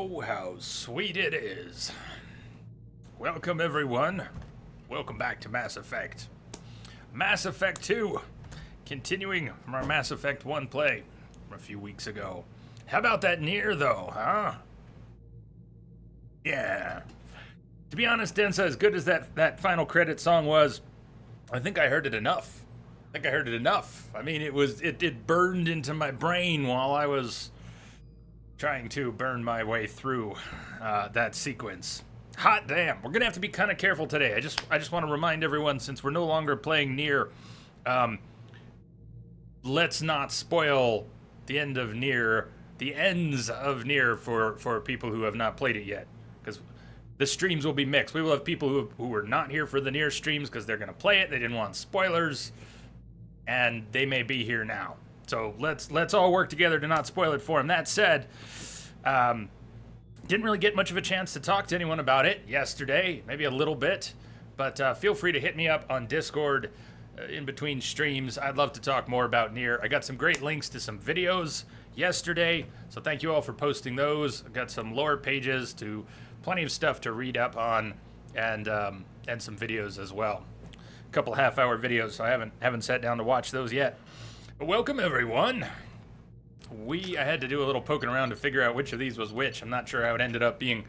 Oh, how sweet it is. Welcome, everyone. Welcome back to Mass Effect. Mass Effect 2. Continuing from our Mass Effect 1 play from a few weeks ago. How about that Nier, though, huh? Yeah. To be honest, Densa, as good as that final credit song was, I think I heard it enough. I mean, it burned into my brain while I was trying to burn my way through that sequence. Hot damn! We're gonna have to be kind of careful today. I just want to remind everyone, since we're no longer playing Nier, let's not spoil the end of Nier, the ends of Nier for people who have not played it yet, because the streams will be mixed. We will have people who were not here for the Nier streams because they're gonna play it. They didn't want spoilers, and they may be here now. So let's all work together to not spoil it for them. That said, didn't really get much of a chance to talk to anyone about it yesterday, maybe a little bit, but feel free to hit me up on Discord in between streams. I'd love to talk more about Nier. I got some great links to some videos yesterday, so thank you all for posting those. I got some lore pages to plenty of stuff to read up on, and some videos as well. A couple half-hour videos, so I haven't sat down to watch those yet. Welcome, everyone. I had to do a little poking around to figure out which of these was which. I'm not sure how it ended up being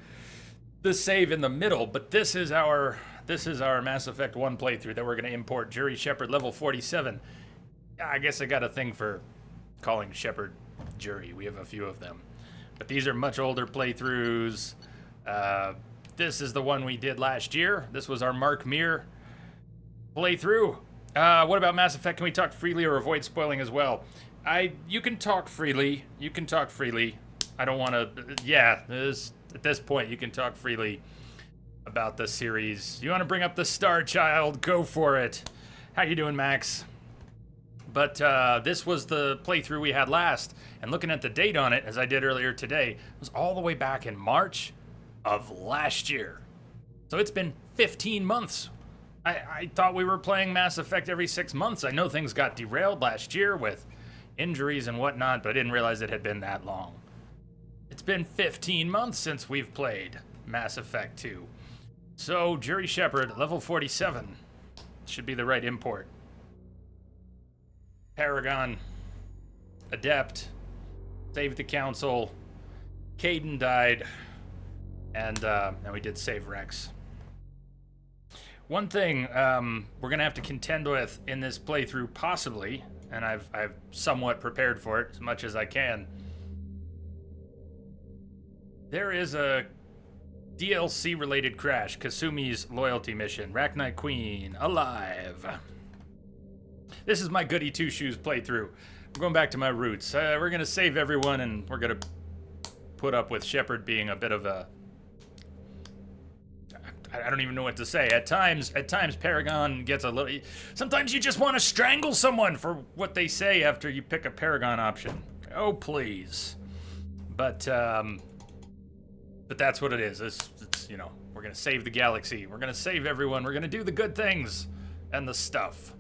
the save in the middle, but this is our Mass Effect 1 playthrough that we're going to import. Jury Shepard, level 47. I guess I got a thing for calling Shepard Jury. We have a few of them. But these are much older playthroughs. This is the one we did last year. This was our Mark Meer playthrough. What about Mass Effect? Can we talk freely or avoid spoiling as well? You can talk freely. I don't want to. Yeah, at this point, you can talk freely about the series. You want to bring up the Star Child? Go for it. How you doing, Max? But this was the playthrough we had last, and looking at the date on it, as I did earlier today, it was all the way back in March of last year. So it's been 15 months. I thought we were playing Mass Effect every 6 months. I know things got derailed last year with injuries and whatnot, but I didn't realize it had been that long. It's been 15 months since we've played Mass Effect 2. So, Jury Shepard, level 47. Should be the right import. Paragon, Adept, saved the Council, Caden died, and we did save Rex. One thing we're going to have to contend with in this playthrough, possibly, and I've somewhat prepared for it as much as I can. There is a DLC-related crash, Kasumi's loyalty mission, Rachni Queen, alive. This is my Goody Two-Shoes playthrough. I'm going back to my roots. We're going to save everyone, and we're going to put up with Shepard being a bit of a... I don't even know what to say. At times, Paragon gets a little... Sometimes you just want to strangle someone for what they say after you pick a Paragon option. Oh, please. But that's what it is. It's we're going to save the galaxy. We're going to save everyone. We're going to do the good things and the stuff.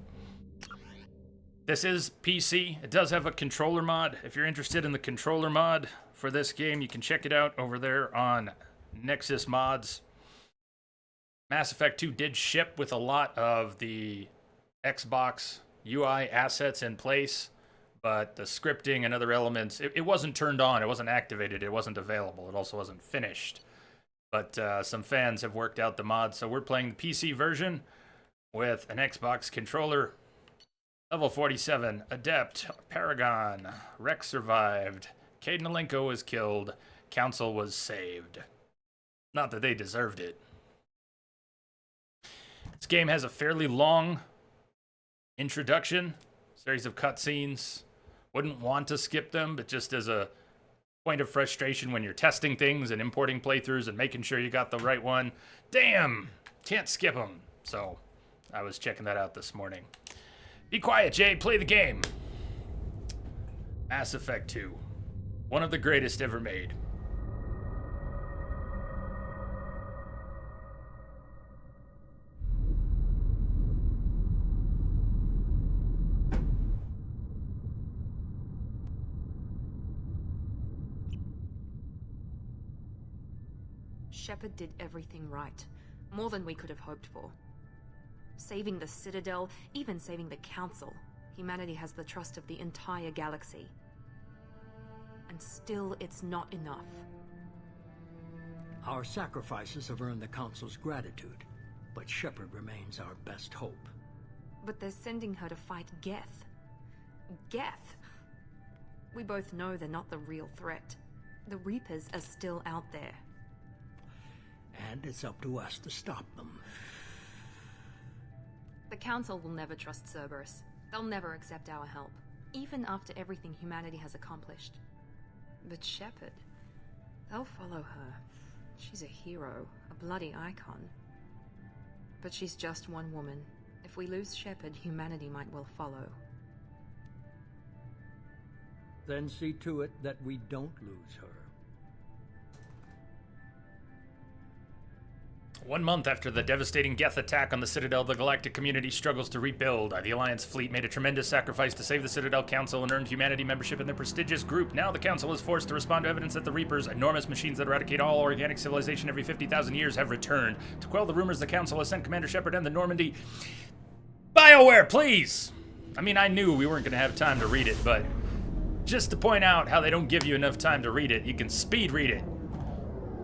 This is PC. It does have a controller mod. If you're interested in the controller mod for this game, you can check it out over there on Nexus Mods. Mass Effect 2 did ship with a lot of the Xbox UI assets in place, but the scripting and other elements, it wasn't turned on, it wasn't activated, it wasn't available, it also wasn't finished. But some fans have worked out the mods, so we're playing the PC version with an Xbox controller. Level 47, Adept, Paragon, Rex survived, Caden Alenko was killed, Council was saved. Not that they deserved it. This game has a fairly long introduction, series of cutscenes. Wouldn't want to skip them, but just as a point of frustration when you're testing things and importing playthroughs and making sure you got the right one. Damn, can't skip them. So I was checking that out this morning. Be quiet, Jay, play the game. Mass Effect 2, one of the greatest ever made. Shepard did everything right. More than we could have hoped for. Saving the Citadel, even saving the Council. Humanity has the trust of the entire galaxy. And still, it's not enough. Our sacrifices have earned the Council's gratitude, but Shepard remains our best hope. But they're sending her to fight Geth. Geth! We both know they're not the real threat. The Reapers are still out there. And it's up to us to stop them. The Council will never trust Cerberus. They'll never accept our help, even after everything humanity has accomplished. But Shepard, they'll follow her. She's a hero, a bloody icon. But she's just one woman. If we lose Shepard, humanity might well follow. Then see to it that we don't lose her. 1 month after the devastating Geth attack on the Citadel, the galactic community struggles to rebuild. The Alliance fleet made a tremendous sacrifice to save the Citadel Council and earned humanity membership in their prestigious group. Now the Council is forced to respond to evidence that the Reapers, enormous machines that eradicate all organic civilization every 50,000 years, have returned. To quell the rumors, the Council has sent Commander Shepard and the Normandy... BioWare, please! I mean, I knew we weren't going to have time to read it, but just to point out how they don't give you enough time to read it, you can speed read it,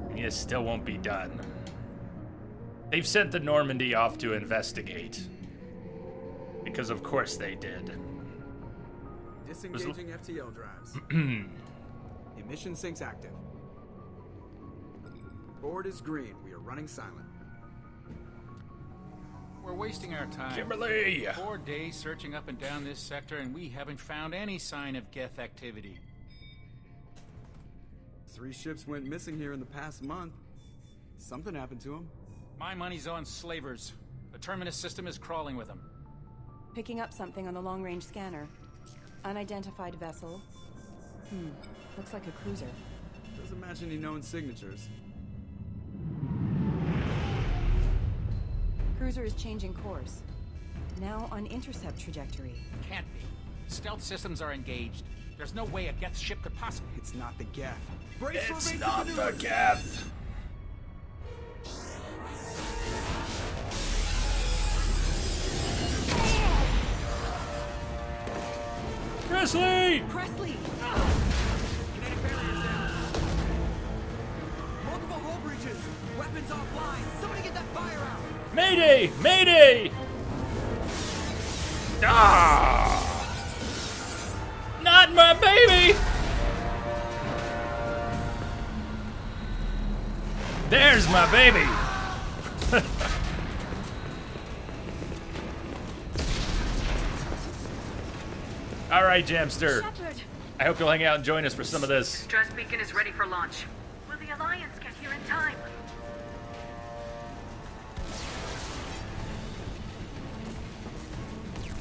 and you still won't be done. They've sent the Normandy off to investigate. Because of course they did. Disengaging FTL drives. Emission sinks active. Board is green. We are running silent. We're wasting our time. Kimberly! 4 days searching up and down this sector, and we haven't found any sign of Geth activity. 3 ships went missing here in the past month. Something happened to them. My money's on slavers. The Terminus system is crawling with them. Picking up something on the long-range scanner. Unidentified vessel. Looks like a cruiser. Doesn't match any known signatures. Cruiser is changing course. Now on intercept trajectory. Can't be. Stealth systems are engaged. There's no way a Geth ship could possibly... It's not the Geth. Brace for It's basic not the maneuvers. Geth! Presley! Presley! Kinetic barriers down. Multiple hull breaches. Weapons offline. Somebody get that fire out. Mayday! Mayday! Ah! Not my baby! There's my baby! All right, Jamster. Shepard! I hope you'll hang out and join us for some of this. Stress beacon is ready for launch. Will the Alliance get here in time?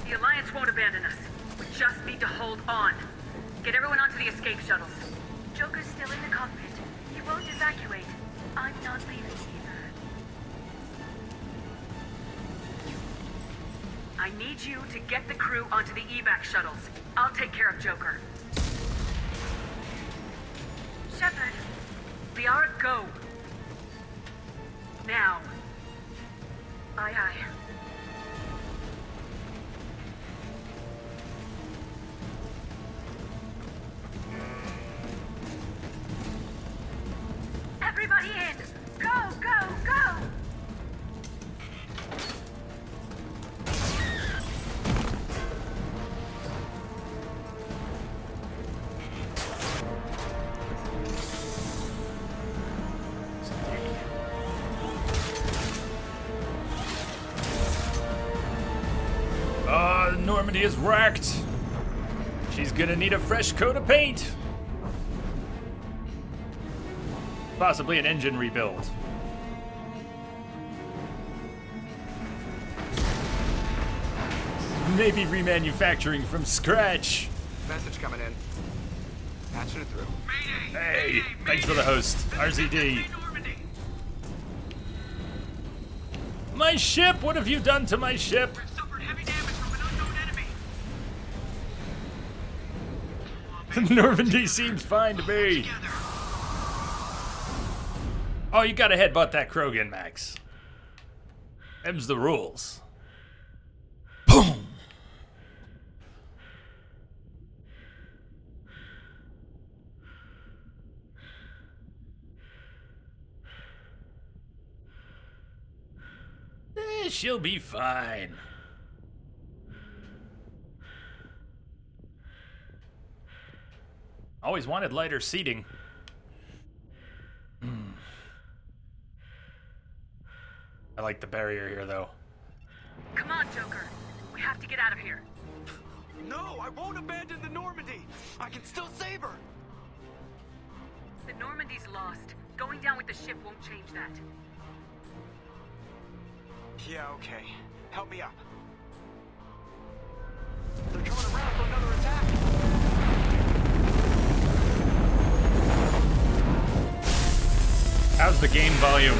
The Alliance won't abandon us. We just need to hold on. Get everyone onto the escape shuttles. Joker's still in the cockpit. He won't evacuate. I'm not leaving either. I need you to get the crew onto the evac shuttles. I'll take care of Joker. Shepard, Liara, go. Now. Aye, aye. Everybody in! Go, go, go! Normandy is wrecked. She's gonna need a fresh coat of paint. Possibly an engine rebuild. Maybe remanufacturing from scratch. Message coming in. Patching it through. Hey, thanks for the host, RZD. My ship! What have you done to my ship? Normandy seems fine to me. Oh, you gotta headbutt that Krogan, Max. Them's the rules. Boom! She'll be fine. Always wanted lighter seating. I like the barrier here, though. Come on, Joker. We have to get out of here. No, I won't abandon the Normandy. I can still save her. The Normandy's lost. Going down with the ship won't change that. Yeah, okay. Help me up. They're coming around for another attack. How's the game volume?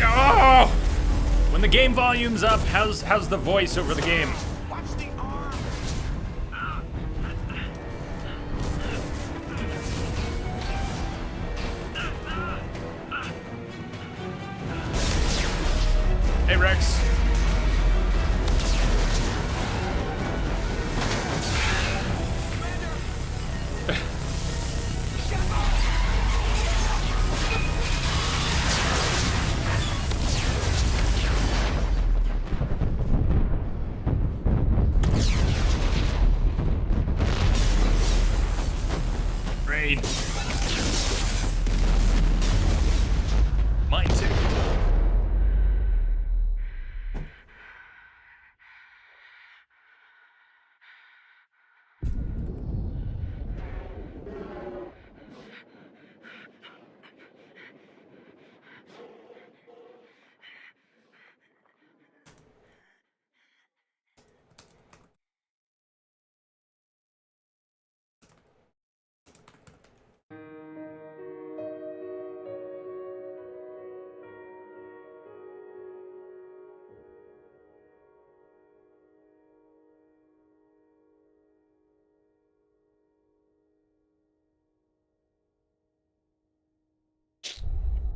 Oh! When the game volume's up, how's the voice over the game? Watch the arm. Hey, Rex. Raid. Mine too.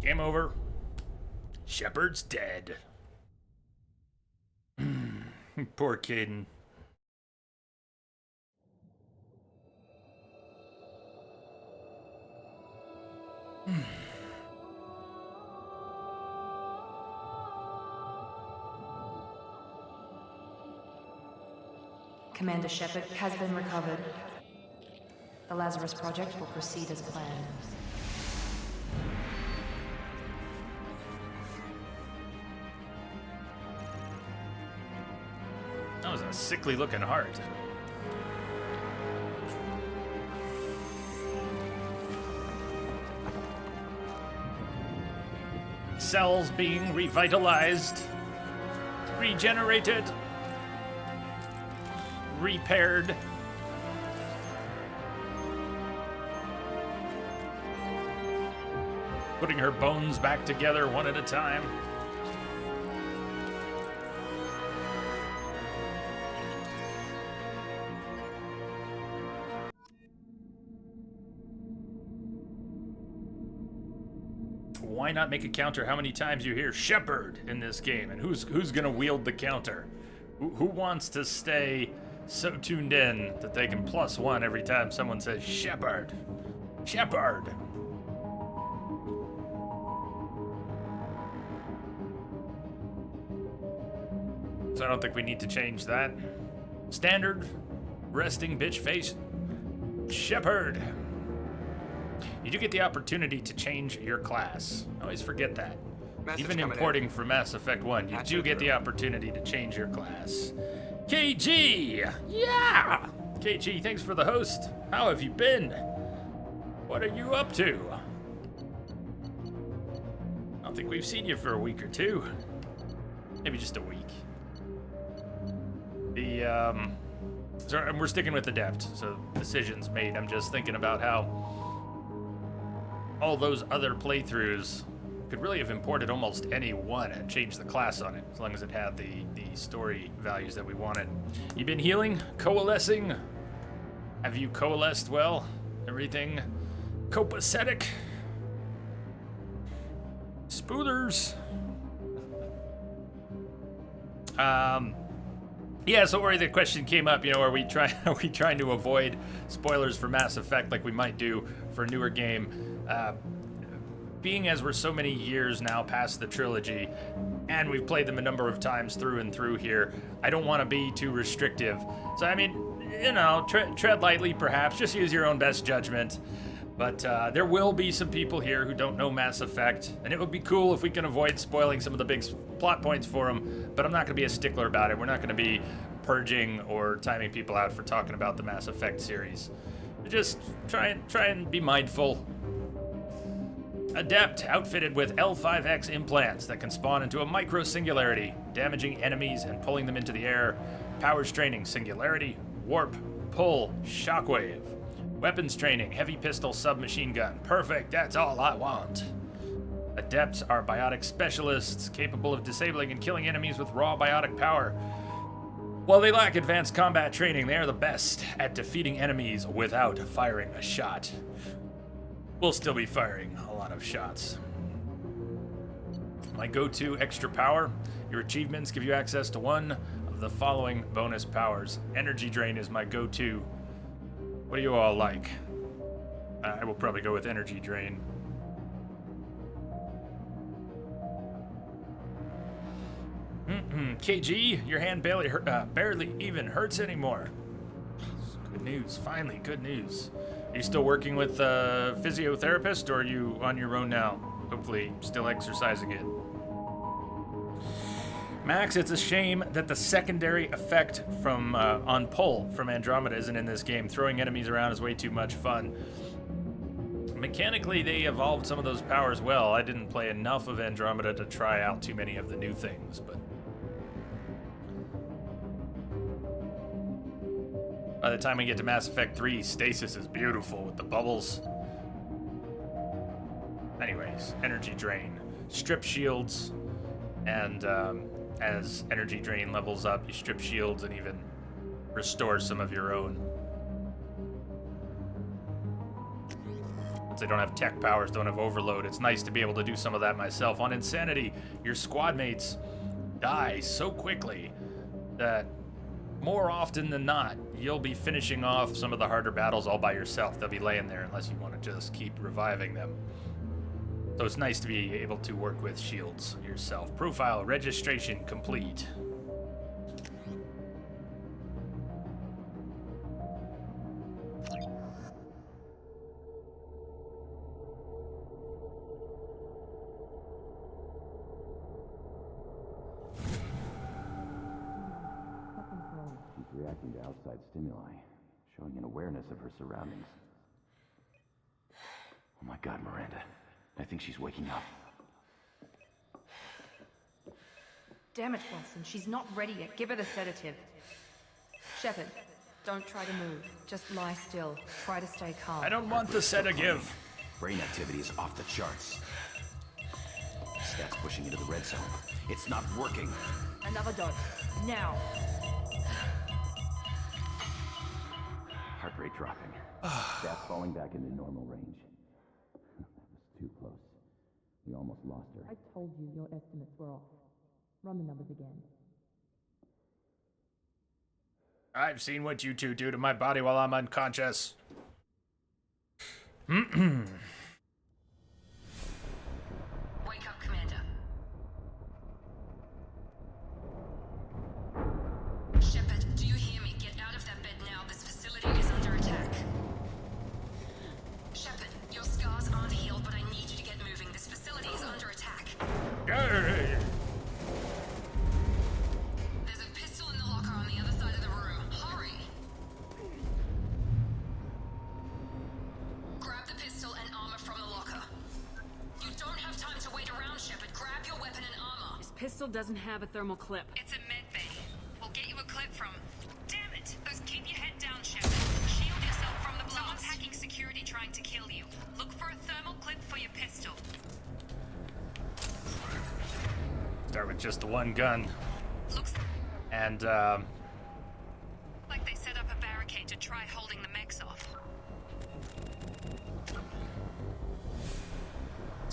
Game over. Shepard's dead. Poor Caden. Commander Shepard has been recovered. The Lazarus Project will proceed as planned. That was a sickly looking heart. Cells being revitalized, regenerated, repaired. Putting her bones back together one at a time. Why not make a counter how many times you hear Shepard in this game? And who's gonna wield the counter? Who wants to stay so tuned in that they can +1 every time someone says Shepard? Shepard! So I don't think we need to change that. Standard resting bitch face Shepard. You do get the opportunity to change your class. I always forget that. Message Even coming importing from Mass Effect 1, you do get the opportunity to change your class. KG! Yeah! KG, thanks for the host. How have you been? What are you up to? I don't think we've seen you for a week or two. Maybe just a week. So we're sticking with Adept, so decisions made. I'm just thinking about how all those other playthroughs could really have imported almost any one and changed the class on it, as long as it had the story values that we wanted. You been healing? Coalescing? Have you coalesced well? Everything copacetic. Spoolers. Yeah, so Ori, the question came up, are we trying to avoid spoilers for Mass Effect like we might do for a newer game? Being as we're so many years now past the trilogy, and we've played them a number of times through and through here, I don't want to be too restrictive. So, I mean, tread lightly perhaps, just use your own best judgment. But there will be some people here who don't know Mass Effect, and it would be cool if we can avoid spoiling some of the big plot points for them, but I'm not going to be a stickler about it. We're not going to be purging or timing people out for talking about the Mass Effect series. Just try and be mindful. Adept, outfitted with L5X implants that can spawn into a micro-singularity, damaging enemies and pulling them into the air. Powers training, singularity, warp, pull, shockwave. Weapons training, heavy pistol, submachine gun. Perfect, that's all I want. Adepts are biotic specialists, capable of disabling and killing enemies with raw biotic power. While they lack advanced combat training, they are the best at defeating enemies without firing a shot. We'll still be firing a lot of shots. My go-to extra power. Your achievements give you access to one of the following bonus powers. Energy drain is my go-to. What do you all like? I will probably go with energy drain. KG, your hand barely even hurts anymore. Good news, finally, good news. Are you still working with a physiotherapist, or are you on your own now? Hopefully, still exercising it. Max, it's a shame that the secondary effect from on pull from Andromeda isn't in this game. Throwing enemies around is way too much fun. Mechanically, they evolved some of those powers well. I didn't play enough of Andromeda to try out too many of the new things, but by the time we get to Mass Effect 3, stasis is beautiful with the bubbles. Anyways, energy drain. Strip shields, and as energy drain levels up, you strip shields and even restore some of your own. Since I don't have tech powers, don't have overload, it's nice to be able to do some of that myself. On Insanity, your squad mates die so quickly that more often than not, you'll be finishing off some of the harder battles all by yourself. They'll be laying there unless you want to just keep reviving them. So it's nice to be able to work with shields yourself. Profile registration complete. Reacting to outside stimuli, showing an awareness of her surroundings. Oh my God, Miranda. I think she's waking up. Damn it, Watson. She's not ready yet. Give her the sedative. Shepard, don't try to move. Just lie still. Try to stay calm. I don't want the sedative. Brain activity is off the charts. Stats pushing into the red zone. It's not working. Another dose. Now. Heart rate dropping. Stats falling back into normal range. That was too close. We almost lost her. I told you your estimates were off. Run the numbers again. I've seen what you two do to my body while I'm unconscious. Wake up, Commander. Shepard, do you hear me? Get out of that bed now. This facility is under attack. Shepard, your scars aren't healed, but I need you to get moving. This facility is under attack. Hey. There's a pistol in the locker on the other side of the room. Hurry! Grab the pistol and armor from the locker. You don't have time to wait around, Shepard. Grab your weapon and armor. This pistol doesn't have a thermal clip. It's a med bay. We'll get you a clip from... Damn it! Keep your head down, Shepard. Shield yourself from the blast. Someone's hacking security trying to kill you. Look for a thermal clip for your pistol. Start with just the one gun. Looks And, like they set up a barricade to try holding the mechs off.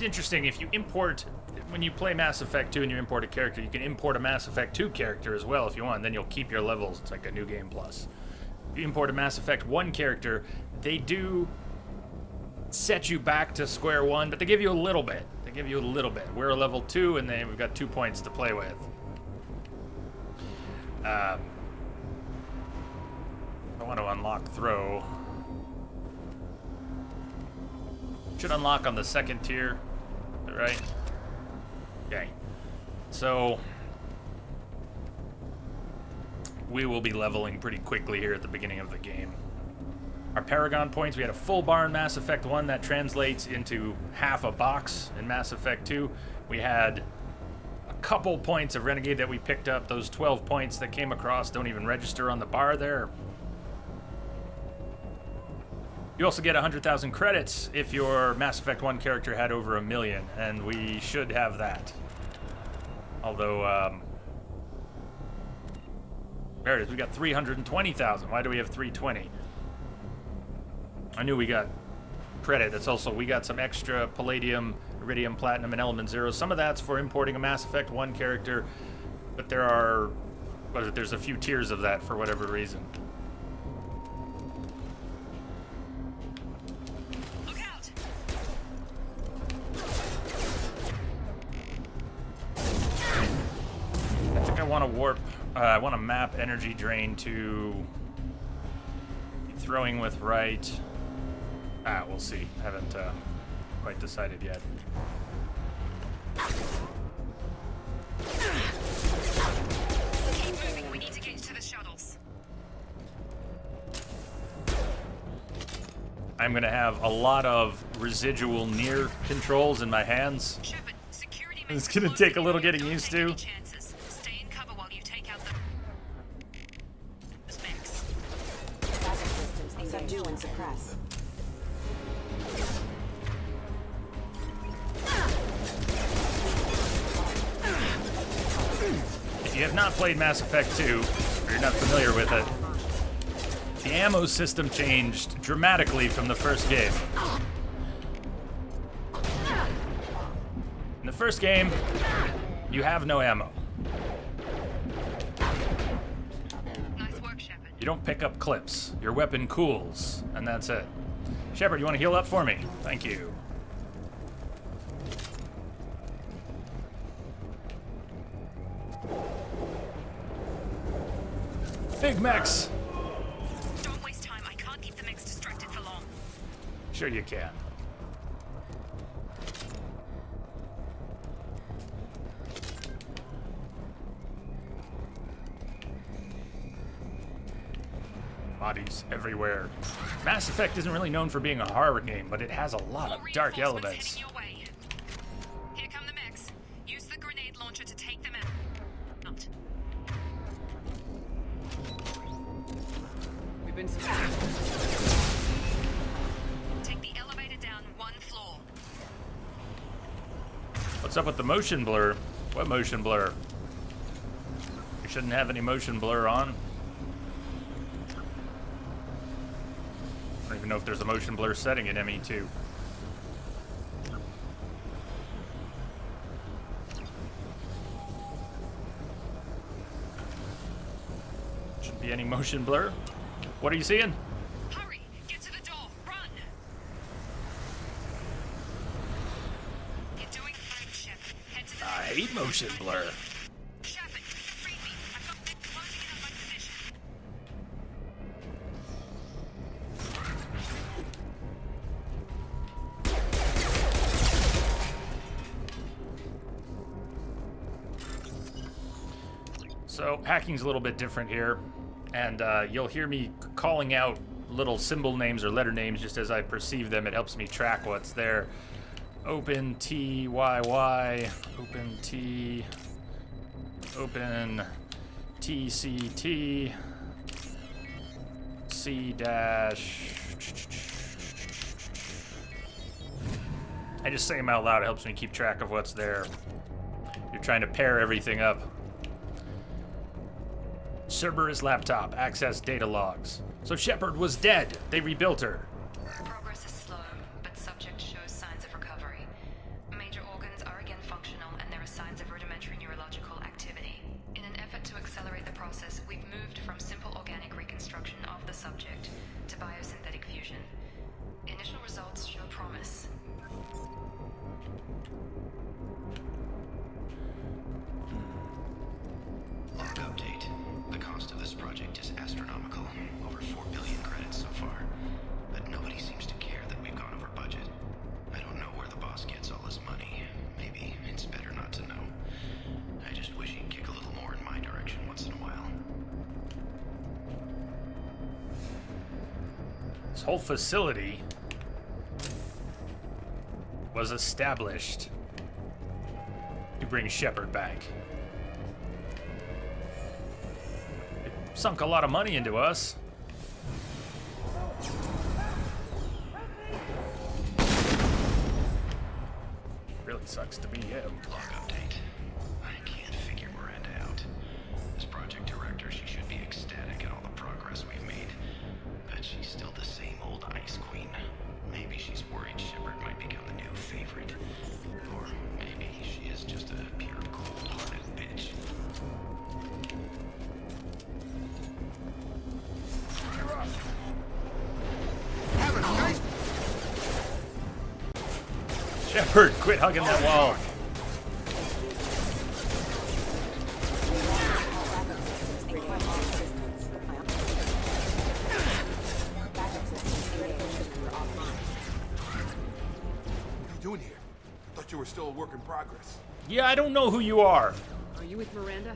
It's interesting, if you import, when you play Mass Effect 2 and you import a character, you can import a Mass Effect 2 character as well if you want, and then you'll keep your levels. It's like a new game plus. If you import a Mass Effect 1 character, they do set you back to square one, but they give you a little bit. They give you a little bit. We're a level 2, and then we've got 2 points to play with. I want to unlock throw. Should unlock on the second tier, right? Okay. So we will be leveling pretty quickly here at the beginning of the game. Our Paragon points, we had a full bar in Mass Effect 1 that translates into half a box in Mass Effect 2. We had a couple points of Renegade that we picked up. Those 12 points that came across don't even register on the bar there. You also get 100,000 credits if your Mass Effect 1 character had over 1 million, and we should have that. Although, there it is, we got 320,000. Why do we have 320? I knew we got credit. That's also, we got some extra Palladium, Iridium, Platinum, and Element Zero. Some of that's for importing a Mass Effect 1 character, but there are, what is it, there's a few tiers of that for whatever reason. Look out! I think I want to warp, I want to map energy drain to throwing with right. We'll see. Haven't quite decided yet. Keep moving. We need to get to the shuttles. I'm going to have a lot of residual near controls in my hands. Shepard, security It's going to take a little getting used to. chances. Stay in cover while you take out the mechs. Subdue and suppress. If you have not played Mass Effect 2, or you're not familiar with it, the ammo system changed dramatically from the first game. In the first game, you have no ammo. Nice work, Shepard. You don't pick up clips. Your weapon cools, and that's it. Shepard, you want to heal up for me? Thank you. Big mechs! Don't waste time. I can't keep the mechs distracted for long. Sure you can. Bodies everywhere. Mass Effect isn't really known for being a horror game, but it has a lot of More dark reinforcements elements. heading your way. Here come the mechs. Use the grenade launcher to take them out. We've been Take the elevator down 1 floor. What's up with the motion blur? What motion blur? We shouldn't have any motion blur on. I don't even know if there's a motion blur setting in ME2. Shouldn't be any motion blur. What are you seeing? Hurry! Get to the door! Run! You're doing great, Shepard. Head to the I hate motion blur. Shepard, read me. I've got them closing in on my position. So hacking's a little bit different here, and you'll hear me calling out little symbol names or letter names just as I perceive them. It helps me track what's there. Open TYY, open T, open TCT, C dash. I just say them out loud. It helps me keep track of what's there. You're trying to pair everything up. Cerberus laptop, access data logs. So Shepard was dead. They rebuilt her. Progress is slow, but subject shows signs of recovery. whole facility was established to bring Shepard back. It sunk a lot of money into us. Really sucks to be him. Log update. I can't figure Miranda out. As project director, she should be ecstatic at all the progress we've made. But she's still the same old Ice Queen. Maybe she's worried Shepard might become the new favorite. Or maybe she is just a pure cold-hearted bitch. Shepard, quit hugging that wall. What are you doing here? Thought you were still a work in progress. Yeah, I don't know who you are. Are you with Miranda?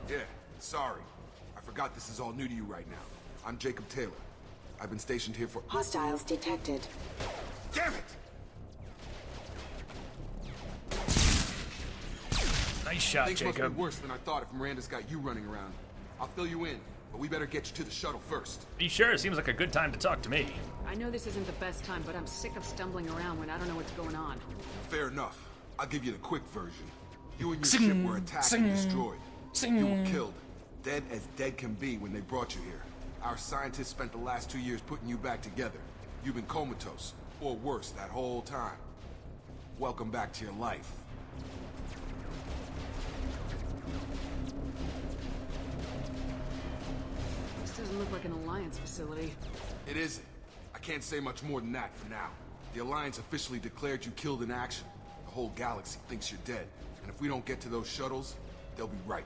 Yeah, sorry. I forgot this is all new to you right now. I'm Jacob Taylor. I've been stationed here for— Hostiles detected. Damn it! Nice shot, Things must Jacob. be worse than I thought if Miranda's got you running around. I'll fill you in, but we better get you to the shuttle first. Be sure, it seems like a good time to talk to me. I know this isn't the best time, but I'm sick of stumbling around when I don't know what's going on. Fair enough. I'll give you the quick version. You and your ship were attacked and destroyed. You were killed. Dead as dead can be when they brought you here. Our scientists spent the last 2 years putting you back together. You've been comatose, or worse, that whole time. Welcome back to your life. This doesn't look like an Alliance facility. It isn't. I can't say much more than that for now. The Alliance officially declared you killed in action. The whole galaxy thinks you're dead. And if we don't get to those shuttles, they'll be right.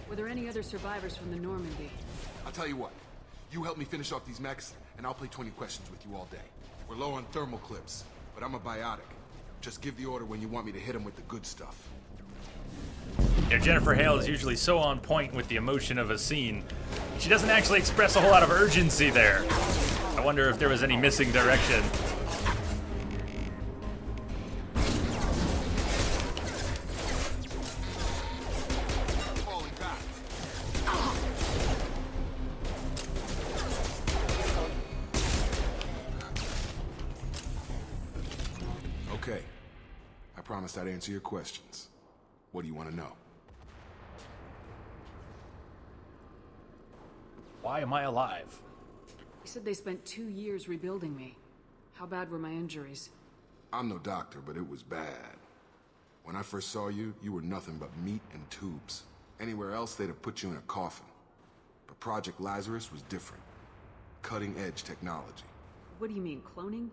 Were there any other survivors from the Normandy? I'll tell you what. You help me finish off these mechs, and I'll play 20 questions with you all day. We're low on thermal clips, but I'm a biotic. Just give the order when you want me to hit them with the good stuff. Yeah, Jennifer Hale is usually so on point with the emotion of a scene. She doesn't actually express a whole lot of urgency there. I wonder if there was any missing direction. Falling back. Okay. I promised I'd answer your questions. What do you want to know? Why am I alive? You said they spent 2 years rebuilding me. How bad were my injuries? I'm no doctor, but it was bad. When I first saw you, you were nothing but meat and tubes. Anywhere else, they'd have put you in a coffin. But Project Lazarus was different. Cutting-edge technology. What do you mean, cloning?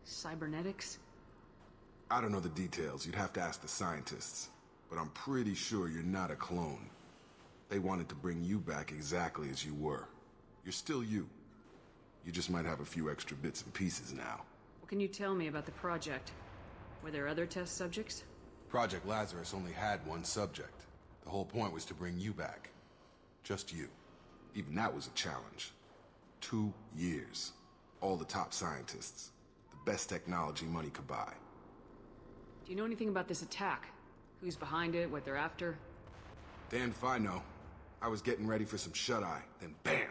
Cybernetics? I don't know the details. You'd have to ask the scientists. But I'm pretty sure you're not a clone. They wanted to bring you back exactly as you were. You're still you. You just might have a few extra bits and pieces now. What can you tell me about the project? Were there other test subjects? Project Lazarus only had one subject. The whole point was to bring you back. Just you. Even that was a challenge. 2 years. All the top scientists. The best technology money could buy. Do you know anything about this attack? Who's behind it, what they're after? Damned if I know. I was getting ready for some shut-eye, then bam!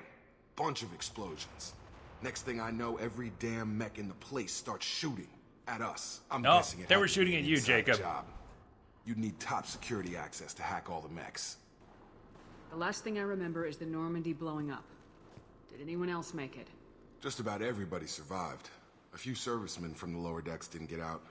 Bunch of explosions. Next thing I know, every damn mech in the place starts shooting at us. I'm No, guessing it they were had to be shooting an at you, inside Jacob. job. You'd need top security access to hack all the mechs. The last thing I remember is the Normandy blowing up. Did anyone else make it? Just about everybody survived. A few servicemen from the lower decks didn't get out.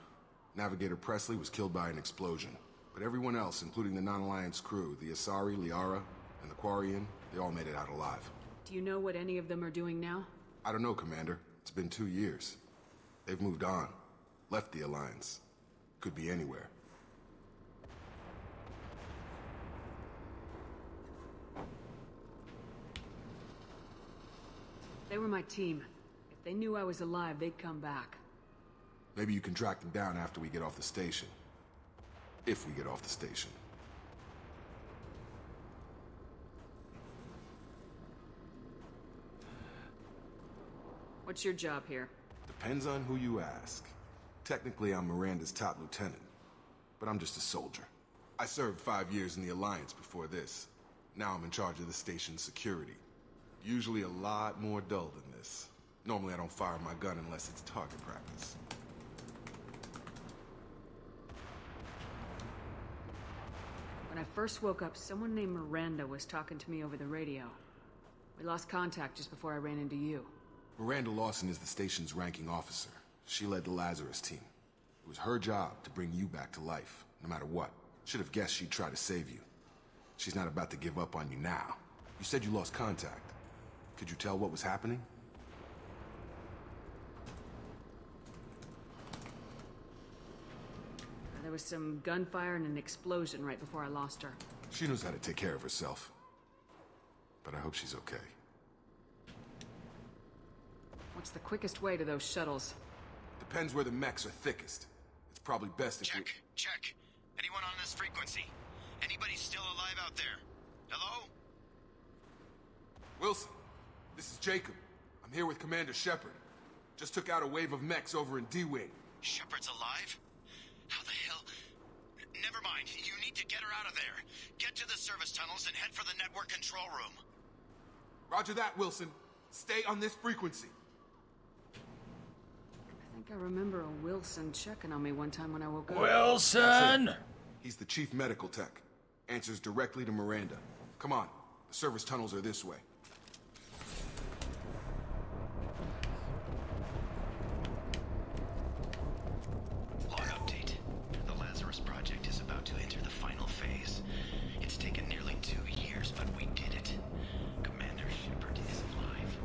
Navigator Presley was killed by an explosion. But everyone else, including the non-Alliance crew, the Asari, Liara, and the Quarian, they all made it out alive. Do you know what any of them are doing now? I don't know, Commander. It's been 2 years. They've moved on. Left the Alliance. Could be anywhere. They were my team. If they knew I was alive, they'd come back. Maybe you can track them down after we get off the station. If we get off the station. What's your job here? Depends on who you ask. Technically, I'm Miranda's top lieutenant, but I'm just a soldier. I served 5 years in the Alliance before this. Now I'm in charge of the station's security. Usually a lot more dull than this. Normally I don't fire my gun unless it's target practice. When I first woke up, someone named Miranda was talking to me over the radio. We lost contact just before I ran into you. Miranda Lawson is the station's ranking officer. She led the Lazarus team. It was her job to bring you back to life, no matter what. Should have guessed she'd try to save you. She's not about to give up on you now. You said you lost contact. Could you tell what was happening? There was some gunfire and an explosion right before I lost her. She knows how to take care of herself. But I hope she's okay. What's the quickest way to those shuttles? Depends where the mechs are thickest. It's probably best if Check. Anyone on this frequency? Anybody still alive out there? Hello? Wilson, this is Jacob. I'm here with Commander Shepard. Just took out a wave of mechs over in D-Wing. Shepard's alive? How the hell? Never mind. You need to get her out of there. Get to the service tunnels and head for the network control room. Roger that, Wilson. Stay on this frequency. I think I remember a Wilson checking on me one time when I woke up. Wilson! He's the chief medical tech. Answers directly to Miranda. Come on. The service tunnels are this way. Log update. The Lazarus project is about to enter the final phase. It's taken nearly 2 years, but we did it. Commander Shepard is alive.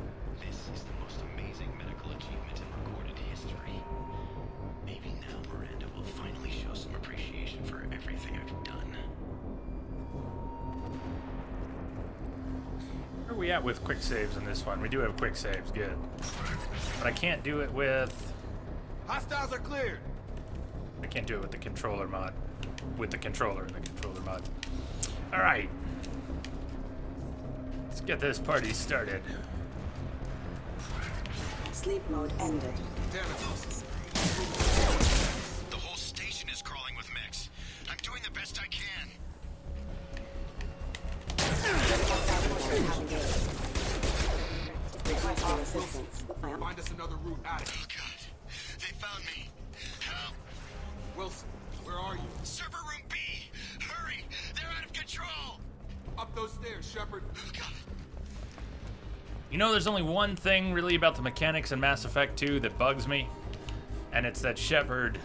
This is the most amazing medical achievement in recorded history. Maybe now Miranda will finally show some appreciation for everything I've done. Where are we at with quick saves in this one? We do have quick saves, good. But I can't do it with... Hostiles are cleared! I can't do it with the controller mod. With the controller in the controller mod. Alright. Let's get this party started. Sleep mode ended. Damn it, Wilson. The whole station is crawling with mechs. I'm doing the best I can. Find us another route out of Oh god. They found me. Help. Wilson, where are you? Server room B. Hurry. They're out of control. Up those stairs, Shepard. Oh god. You know, there's only one thing really about the mechanics in Mass Effect 2 that bugs me, and it's that Shepard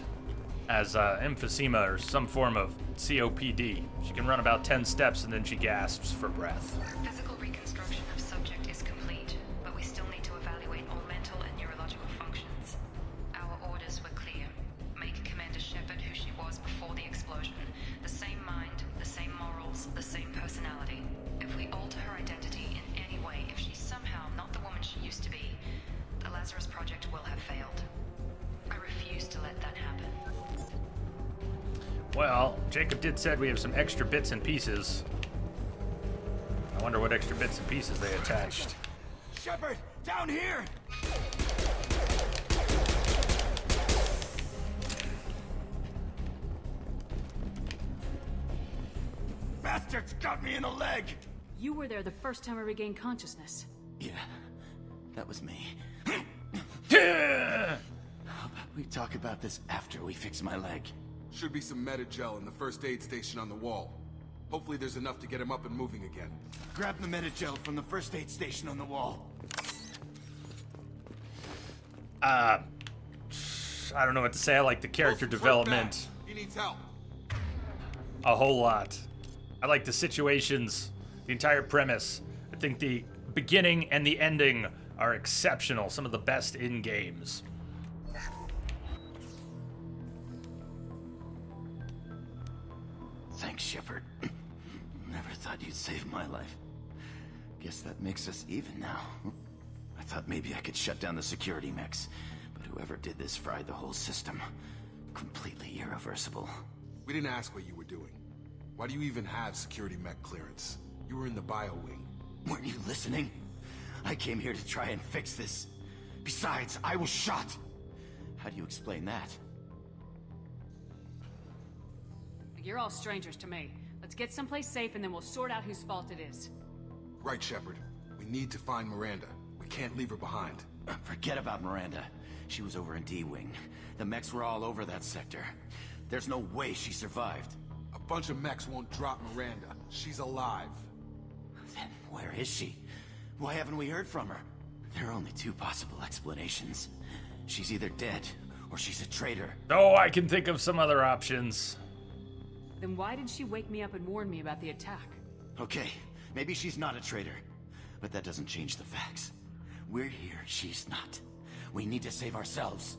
has emphysema or some form of COPD. She can run about 10 steps and then she gasps for breath. Physical reconstruction of subject is complete, but we still need to evaluate all mental and neurological functions. Our orders were clear. Make Commander Shepard who she was before the explosion. The same mind, the same morals, the same personality. If we alter her identity in any way, if she's somehow not the woman she used to be, the Lazarus Project will have failed. I refuse to let that happen. Well, Jacob did said we have some extra bits and pieces. I wonder what extra bits and pieces they attached. Shepard, down here! Bastards got me in the leg! You were there the first time I regained consciousness. Yeah, that was me. Yeah! How about we talk about this after we fix my leg? Should be some Medi-gel in the first aid station on the wall. Hopefully there's enough to get him up and moving again. Grab the Medi-gel from the first aid station on the wall. I don't know what to say. I like the character development He needs help. a whole lot. I like the situations, the entire premise. I think the beginning and the ending are exceptional. Some of the best in games. Thanks, Shepard. Never thought you'd save my life. Guess that makes us even now. I thought maybe I could shut down the security mechs, but whoever did this fried the whole system. Completely irreversible. We didn't ask what you were doing. Why do you even have security mech clearance? You were in the bio wing. Weren't you listening? I came here to try and fix this. Besides, I was shot. How do you explain that? You're all strangers to me. Let's get someplace safe and then we'll sort out whose fault it is. Right, Shepard. We need to find Miranda. We can't leave her behind. Forget about Miranda. She was over in D-Wing. The mechs were all over that sector. There's no way she survived. A bunch of mechs won't drop Miranda. She's alive. Then where is she? Why haven't we heard from her? There are only two possible explanations. She's either dead, or she's a traitor. Oh, I can think of some other options. Then why did she wake me up and warn me about the attack? Okay, maybe she's not a traitor. But that doesn't change the facts. We're here, she's not. We need to save ourselves.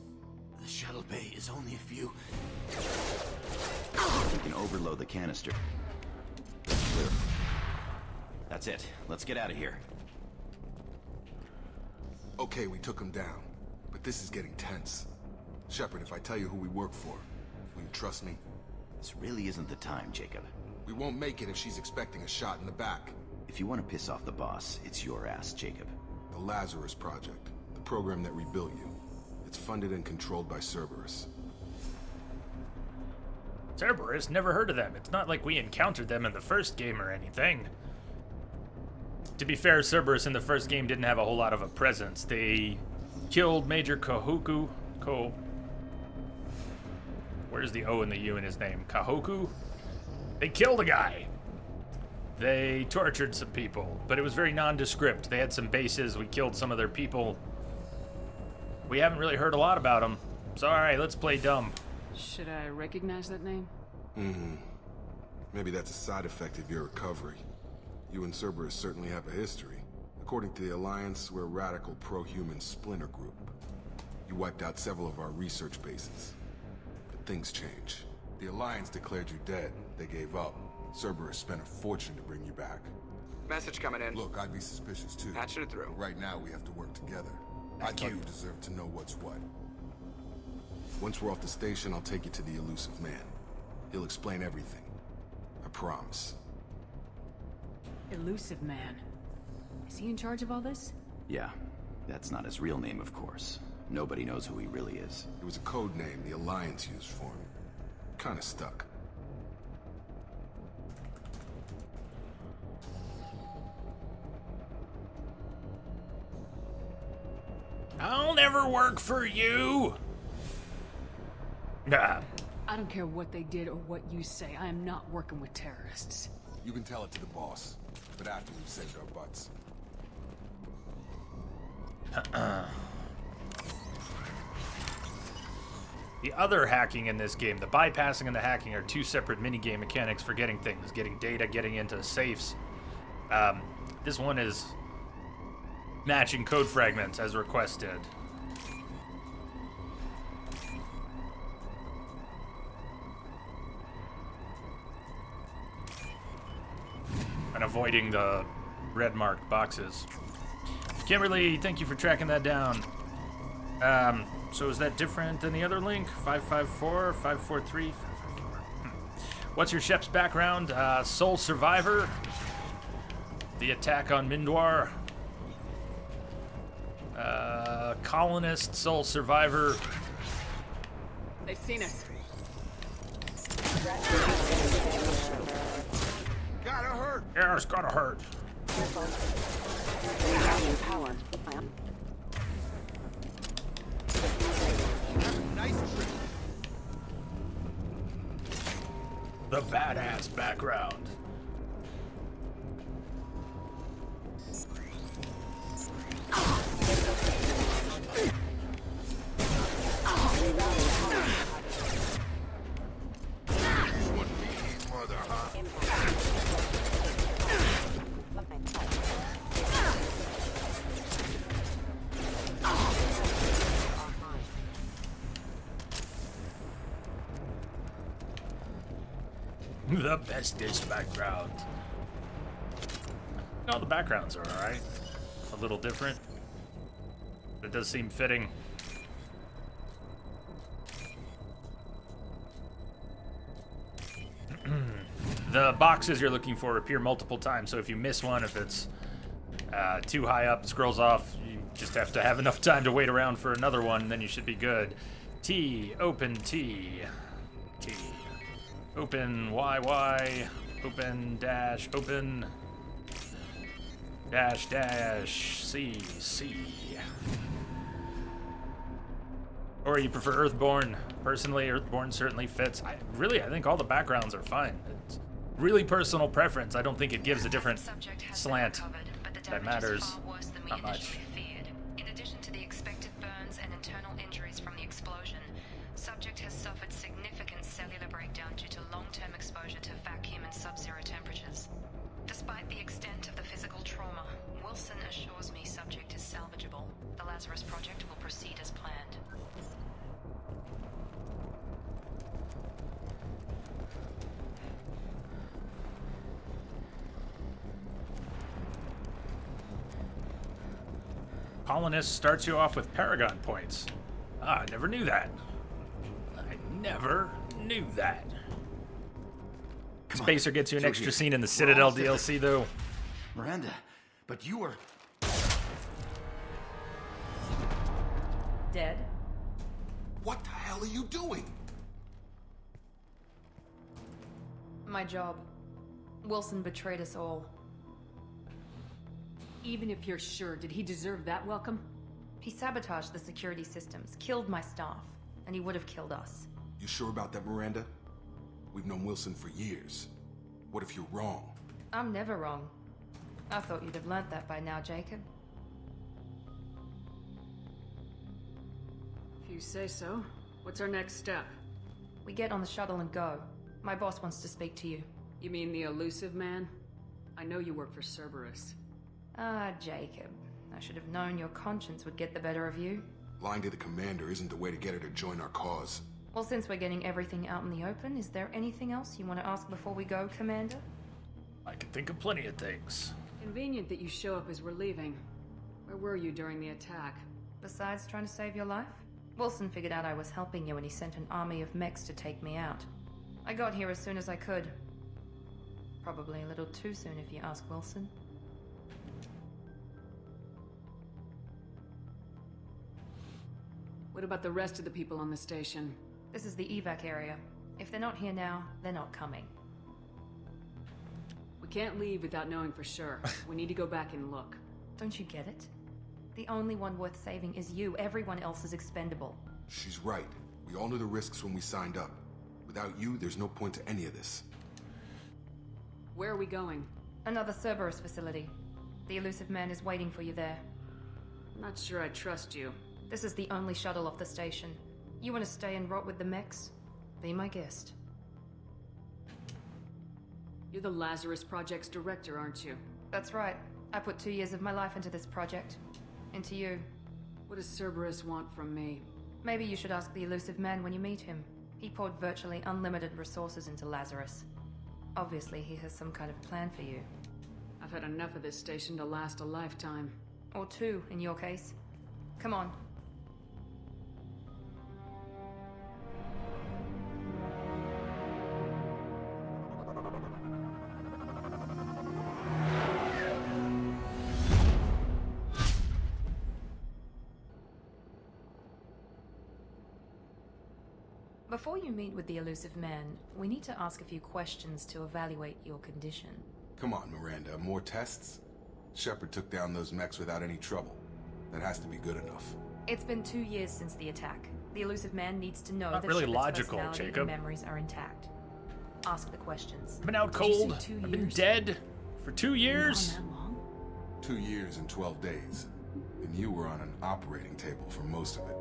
The shuttle bay is only a few... We can overload the canister. Clear. That's it. Let's get out of here. Okay, we took him down. But this is getting tense. Shepard, if I tell you who we work for, will you trust me? This really isn't the time, Jacob. We won't make it if she's expecting a shot in the back. If you want to piss off the boss, it's your ass, Jacob. The Lazarus Project. The program that rebuilt you. It's funded and controlled by Cerberus. Cerberus? Never heard of them. It's not like we encountered them in the first game or anything. To be fair, Cerberus in the first game didn't have a whole lot of a presence. They killed Major Kahoku. Where's the O and the U in his name? Kahoku? They killed a guy. They tortured some people, but it was very nondescript. They had some bases. We killed some of their people. We haven't really heard a lot about them. So, alright, let's play dumb. Should I recognize that name? Maybe that's a side effect of your recovery. You and Cerberus certainly have a history. According to the Alliance, we're a radical pro-human splinter group. You wiped out several of our research bases. But things change. The Alliance declared you dead. They gave up. Cerberus spent a fortune to bring you back. Message coming in. Look, I'd be suspicious too. Patching it through. Right now, we have to work together. I think you deserve to know what's what. Once we're off the station, I'll take you to the elusive man. He'll explain everything. I promise. Elusive Man. Is he in charge of all this? Yeah, that's not his real name, of course. Nobody knows who he really is. It was a code name the Alliance used for him. Kinda stuck. I'll never work for you. Nah. I don't care what they did or what you say. I am not working with terrorists. You can tell it to the boss, but after we've saved our butts. The other hacking in this game, the bypassing and the hacking, are two separate minigame mechanics for getting things, getting data, getting into safes. This one is matching code fragments as requested. And avoiding the red marked boxes. Kimberly, thank you for tracking that down. So is that different than the other link? 554, 543, 554. What's your Shep's background? Sole survivor. The attack on Mindwar. Colonist, sole survivor. They've seen us. Gotta hurt. Yeah, it's gotta hurt. Power. Nice trick. The badass background. The bestest background. No, the backgrounds are alright. A little different. But it does seem fitting. The boxes you're looking for appear multiple times, so if you miss one, if it's too high up, it scrolls off, you Just have to have enough time to wait around for another one, and then you should be good. T, open T. T. Open YY. Open dash, open. Dash, dash, C, C. Or you prefer Earthborn? Personally, Earthborn certainly fits. I think all the backgrounds are fine. It's really personal preference. I don't think it gives a different slant that matters not much. In addition to the expected burns and internal injuries from the explosion, subject has suffered significant cellular breakdown due to long-term exposure to vacuum and sub-zero temperatures. Despite the extent of the physical trauma, Wilson assures me subject is salvageable. The Lazarus Project will proceed as planned. Colonist starts you off with Paragon points. Ah, I never knew that. I never knew that. Spacer gets you an extra scene in the Citadel DLC, though. Miranda, but you were... Dead? What the hell are you doing? My job. Wilson betrayed us all. Even if you're sure, did he deserve that welcome? He sabotaged the security systems, killed my staff, and he would have killed us. You sure about that, Miranda? We've known Wilson for years. What if you're wrong? I'm never wrong. I thought you'd have learnt that by now, Jacob. If you say so. What's our next step? We get on the shuttle and go. My boss wants to speak to you. You mean the elusive man? I know you work for Cerberus. Ah, Jacob. I should have known your conscience would get the better of you. Lying to the commander isn't the way to get her to join our cause. Well, since we're getting everything out in the open, is there anything else you want to ask before we go, Commander? I can think of plenty of things. Convenient that you show up as we're leaving. Where were you during the attack? Besides trying to save your life? Wilson figured out I was helping you and he sent an army of mechs to take me out. I got here as soon as I could. Probably a little too soon if you ask Wilson. What about the rest of the people on the station? This is the evac area. If they're not here now, they're not coming. We can't leave without knowing for sure. We need to go back and look. Don't you get it? The only one worth saving is you. Everyone else is expendable. She's right. We all knew the risks when we signed up. Without you, there's no point to any of this. Where are we going? Another Cerberus facility. The elusive man is waiting for you there. I'm not sure I trust you. This is the only shuttle off the station. You want to stay and rot with the mechs? Be my guest. You're the Lazarus Project's director, aren't you? That's right. I put 2 years of my life into this project. Into you. What does Cerberus want from me? Maybe you should ask the elusive man when you meet him. He poured virtually unlimited resources into Lazarus. Obviously, he has some kind of plan for you. I've had enough of this station to last a lifetime. Or 2, in your case. Come on. Before you meet with the elusive man, we need to ask a few questions to evaluate your condition. Come on, Miranda. More tests? Shepard took down those mechs without any trouble. That has to be good enough. It's been 2 years since the attack. The elusive man needs to know Not that really Shepard's logical, personality Jacob. and memories are intact. Ask the questions. I've been out Did you say cold. 2 I've been years? dead for 2 years. Been gone that long? 2 years and 12 days. And you were on an operating table for most of it.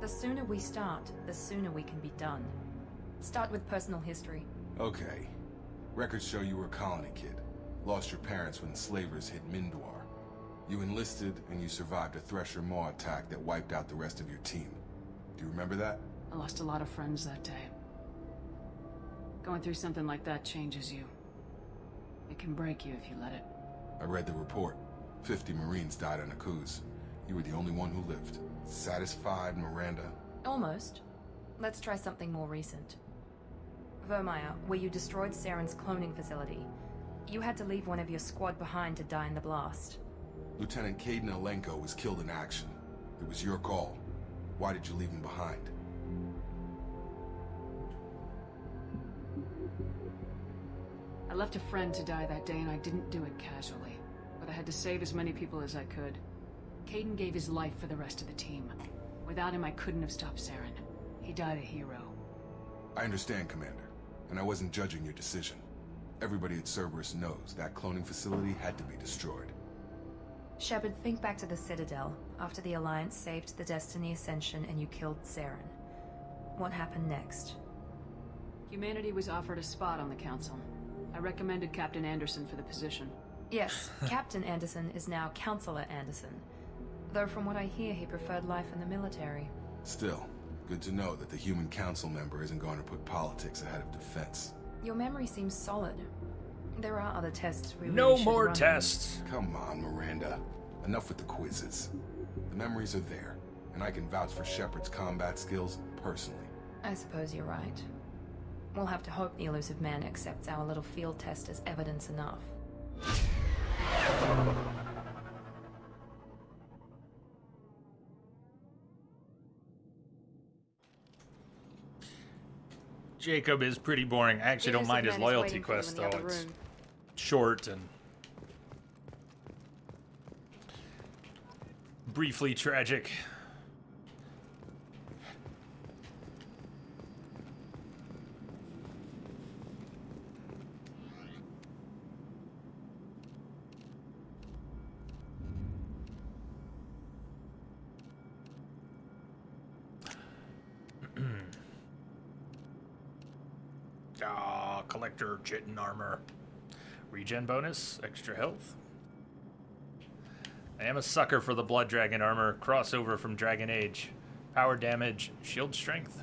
The sooner we start, the sooner we can be done. Start with personal history. Okay. Records show you were a colony kid. Lost your parents when slavers hit Mindwar. You enlisted and you survived a Thresher Maw attack that wiped out the rest of your team. Do you remember that? I lost a lot of friends that day. Going through something like that changes you. It can break you if you let it. I read the report. 50 Marines died on Akuz. You were the only one who lived. Satisfied, Miranda? Almost. Let's try something more recent. Vermeer, where you destroyed Saren's cloning facility. You had to leave one of your squad behind to die in the blast. Lieutenant Caden Alenko was killed in action. It was your call. Why did you leave him behind? I left a friend to die that day, and I didn't do it casually. But I had to save as many people as I could. Caden gave his life for the rest of the team. Without him, I couldn't have stopped Saren. He died a hero. I understand, Commander, and I wasn't judging your decision. Everybody at Cerberus knows that cloning facility had to be destroyed. Shepard, think back to the Citadel, after the Alliance saved the Destiny Ascension and you killed Saren. What happened next? Humanity was offered a spot on the Council. I recommended Captain Anderson for the position. Yes, Captain Anderson is now Counselor Anderson. Though from what I hear, he preferred life in the military. Still, good to know that the human council member isn't going to put politics ahead of defense. Your memory seems solid. There are other tests we No really should more run. tests. Come on, Miranda. Enough with the quizzes. The memories are there, and I can vouch for Shepard's combat skills personally. I suppose you're right. We'll have to hope the elusive man accepts our little field test as evidence enough. Jacob is pretty boring. I actually don't mind his loyalty quest, though. It's short and briefly tragic. Collector Chitin armor. Regen bonus, extra health. I am a sucker for the Blood Dragon armor, crossover from Dragon Age. Power damage, shield strength.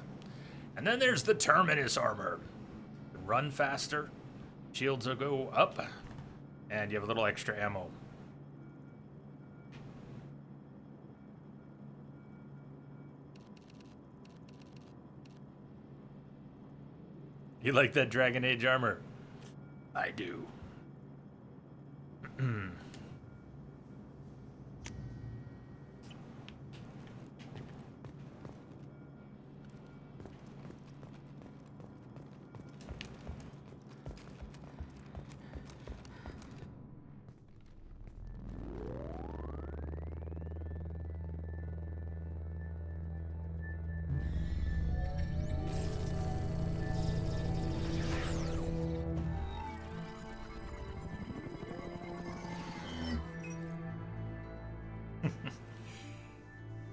And then there's the Terminus armor. Run faster, shields will go up, and you have a little extra ammo. You like that Dragon Age armor? I do.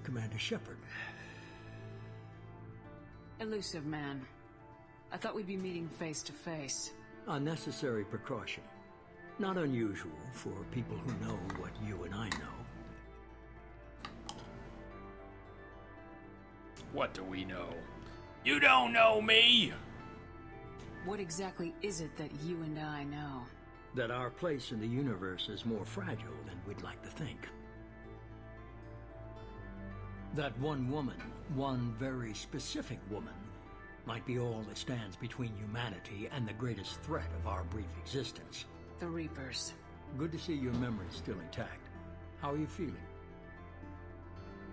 Commander Shepard. Elusive man. I thought we'd be meeting face to face. Unnecessary precaution. Not unusual for people who know what you and I know. What do we know? You don't know me! What exactly is it that you and I know? That our place in the universe is more fragile than we'd like to think. That one woman, one very specific woman, might be all that stands between humanity and the greatest threat of our brief existence. The Reapers. Good to see your memory still intact. How are you feeling?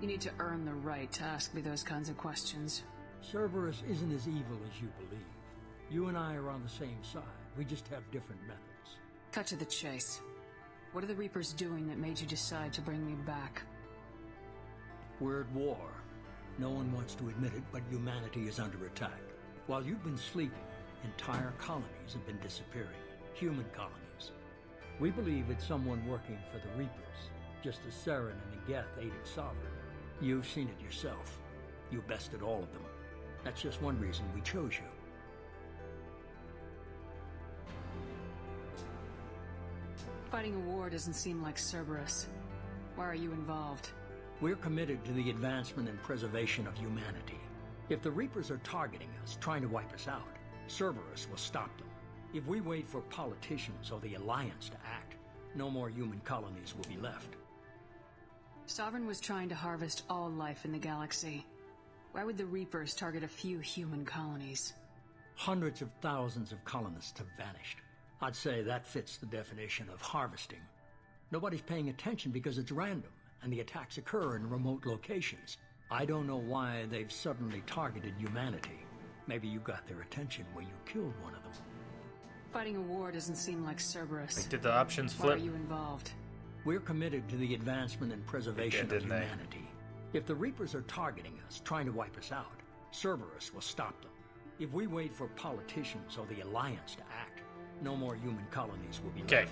You need to earn the right to ask me those kinds of questions. Cerberus isn't as evil as you believe. You and I are on the same side. We just have different methods. Cut to the chase. What are the Reapers doing that made you decide to bring me back? We're at war. No one wants to admit it, but humanity is under attack. While you've been sleeping, entire colonies have been disappearing. Human colonies. We believe it's someone working for the Reapers, just as Saren and the Geth aided Sovereign. You've seen it yourself. You bested all of them. That's just one reason we chose you. Fighting a war doesn't seem like Cerberus. Why are you involved? We're committed to the advancement and preservation of humanity. If the Reapers are targeting us, trying to wipe us out, Cerberus will stop them. If we wait for politicians or the Alliance to act, no more human colonies will be left. Sovereign was trying to harvest all life in the galaxy. Why would the Reapers target a few human colonies? Hundreds of thousands of colonists have vanished. I'd say that fits the definition of harvesting. Nobody's paying attention because it's random, and the attacks occur in remote locations. I don't know why they've suddenly targeted humanity. Maybe you got their attention when you killed one of them. Fighting a war doesn't seem like Cerberus. Like, did the options flip? Why are you involved? We're committed to the advancement and preservation of humanity. If the Reapers are targeting us, trying to wipe us out, Cerberus will stop them. If we wait for politicians or the Alliance to act, no more human colonies will be left. Okay.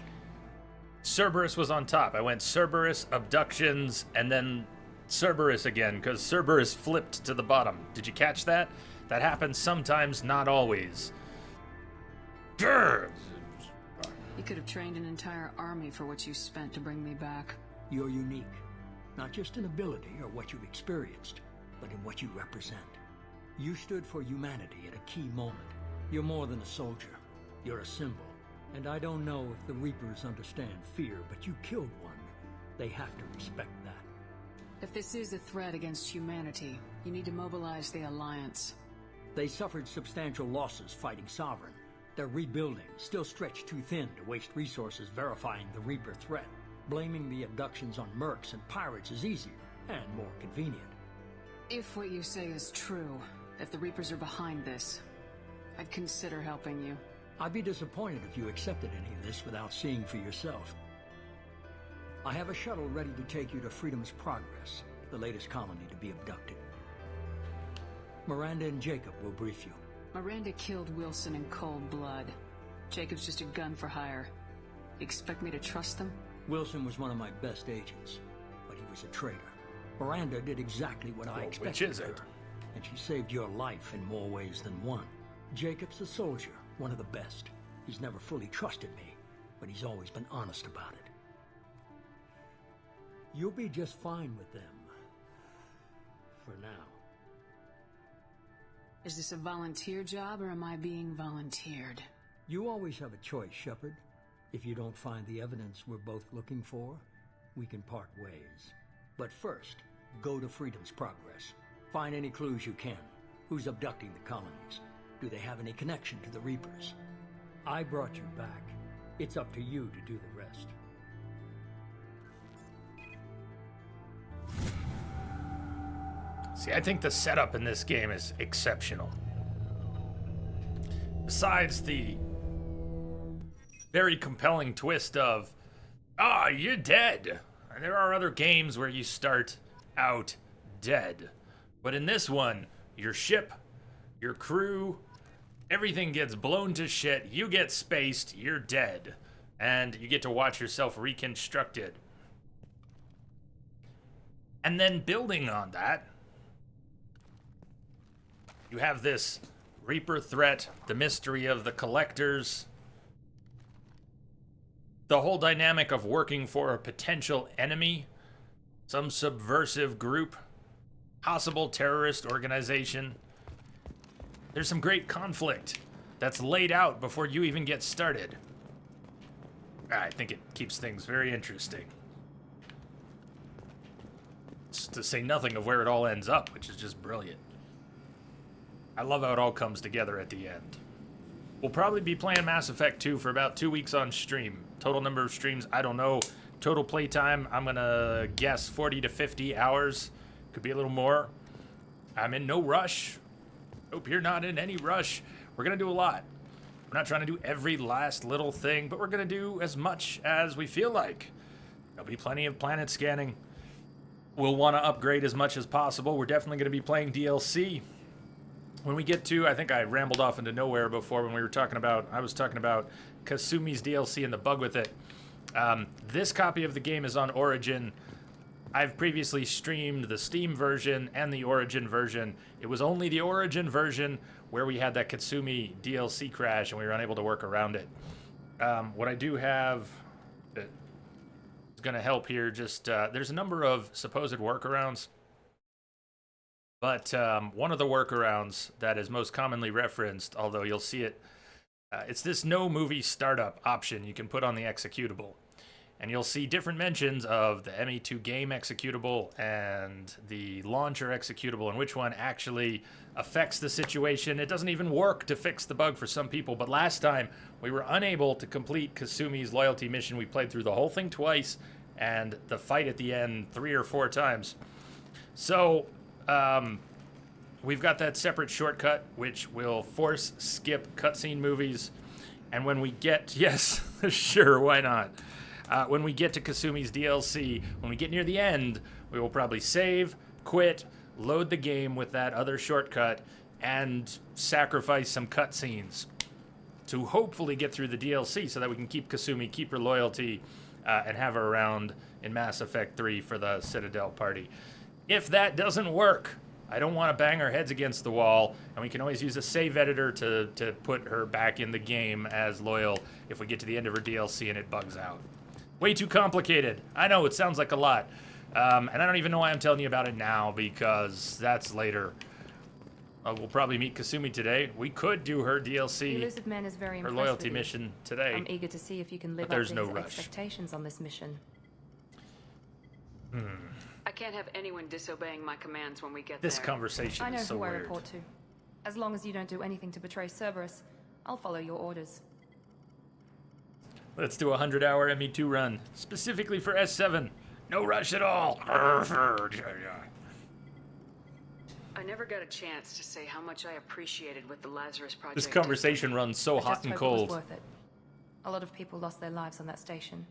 Cerberus was on top. I went Cerberus, abductions, and then Cerberus again, because Cerberus flipped to the bottom. Did you catch that? That happens sometimes, not always. Grr! You could have trained an entire army for what you spent to bring me back. You're unique, not just in ability or what you've experienced, but in what you represent. You stood for humanity at a key moment. You're more than a soldier. You're a symbol. And I don't know if the Reapers understand fear, but you killed one. They have to respect that. If this is a threat against humanity, you need to mobilize the Alliance. They suffered substantial losses fighting Sovereign. They're rebuilding, still stretched too thin to waste resources verifying the Reaper threat. Blaming the abductions on mercs and pirates is easier and more convenient. If what you say is true, if the Reapers are behind this, I'd consider helping you. I'd be disappointed if you accepted any of this without seeing for yourself. I have a shuttle ready to take you to Freedom's Progress, the latest colony to be abducted. Miranda and Jacob will brief you. Miranda killed Wilson in cold blood. Jacob's just a gun for hire. You expect me to trust them? Wilson was one of my best agents, but he was a traitor. Miranda did exactly what I expected. Which is it? And she saved your life in more ways than one. Jacob's a soldier, one of the best. He's never fully trusted me, but he's always been honest about it. You'll be just fine with them. For now. Is this a volunteer job, or am I being volunteered? You always have a choice, Shepard. If you don't find the evidence we're both looking for, we can part ways. But first, go to Freedom's Progress. Find any clues you can. Who's abducting the colonies? Do they have any connection to the Reapers? I brought you back. It's up to you to do the rest. See, I think the setup in this game is exceptional. Besides the very compelling twist of, you're dead. And there are other games where you start out dead. But in this one, your ship, your crew, everything gets blown to shit, you get spaced, you're dead. And you get to watch yourself reconstructed. And then building on that, you have this Reaper threat, the mystery of the collectors, the whole dynamic of working for a potential enemy, some subversive group, possible terrorist organization. There's some great conflict that's laid out before you even get started. I think it keeps things very interesting. Just to say nothing of where it all ends up, which is just brilliant. I love how it all comes together at the end. We'll probably be playing Mass Effect 2 for about 2 weeks on stream. Total number of streams, I don't know. Total playtime, I'm gonna guess 40 to 50 hours. Could be a little more. I'm in no rush. Hope you're not in any rush. We're gonna do a lot. We're not trying to do every last little thing, but we're gonna do as much as we feel like. There'll be plenty of planet scanning. We'll want to upgrade as much as possible. We're definitely gonna be playing DLC. When we get to, I think I rambled off into nowhere before when we were talking about, I was talking about Kasumi's DLC and the bug with it. This copy of the game is on Origin. I've previously streamed the Steam version and the Origin version. It was only the Origin version where we had that Kasumi DLC crash and we were unable to work around it. What I do have that is going to help here, just there's a number of supposed workarounds. But one of the workarounds that is most commonly referenced, although you'll see it, it's this no movie startup option you can put on the executable. and you'll see different mentions of the ME2 game executable and the launcher executable, and which one actually affects the situation. It doesn't even work to fix the bug for some people, but last time we were unable to complete Kasumi's loyalty mission. We played through the whole thing twice, and the fight at the end 3 or 4 times. So, we've got that separate shortcut, which will force skip cutscene movies. And when we get, yes, sure, why not? When we get to Kasumi's DLC, when we get near the end, we will probably save, quit, load the game with that other shortcut, and sacrifice some cutscenes to hopefully get through the DLC so that we can keep Kasumi, keep her loyalty, and have her around in Mass Effect 3 for the Citadel party. If that doesn't work, I don't want to bang our heads against the wall, and we can always use a save editor to put her back in the game as loyal if we get to the end of her DLC and it bugs out. Way too complicated. I know, it sounds like a lot. And I don't even know why I'm telling you about it now, because that's later. We'll probably meet Kasumi today. We could do her DLC, The Elusive Man is very her impressed loyalty with you. mission today. I'm eager to see if you can live But up there's to no his rush. expectations on this mission. I can't have anyone disobeying my commands when we get This there. conversation I know is so who I weird. report to. As long as you don't do anything to betray Cerberus, I'll follow your orders. Let's do a 100-hour ME2 run, specifically for S7. No rush at all. I never got a chance to say how much I appreciated what the Lazarus Project This did. conversation runs so I hot just and hope it was cold. worth it. A lot of people lost their lives on that station.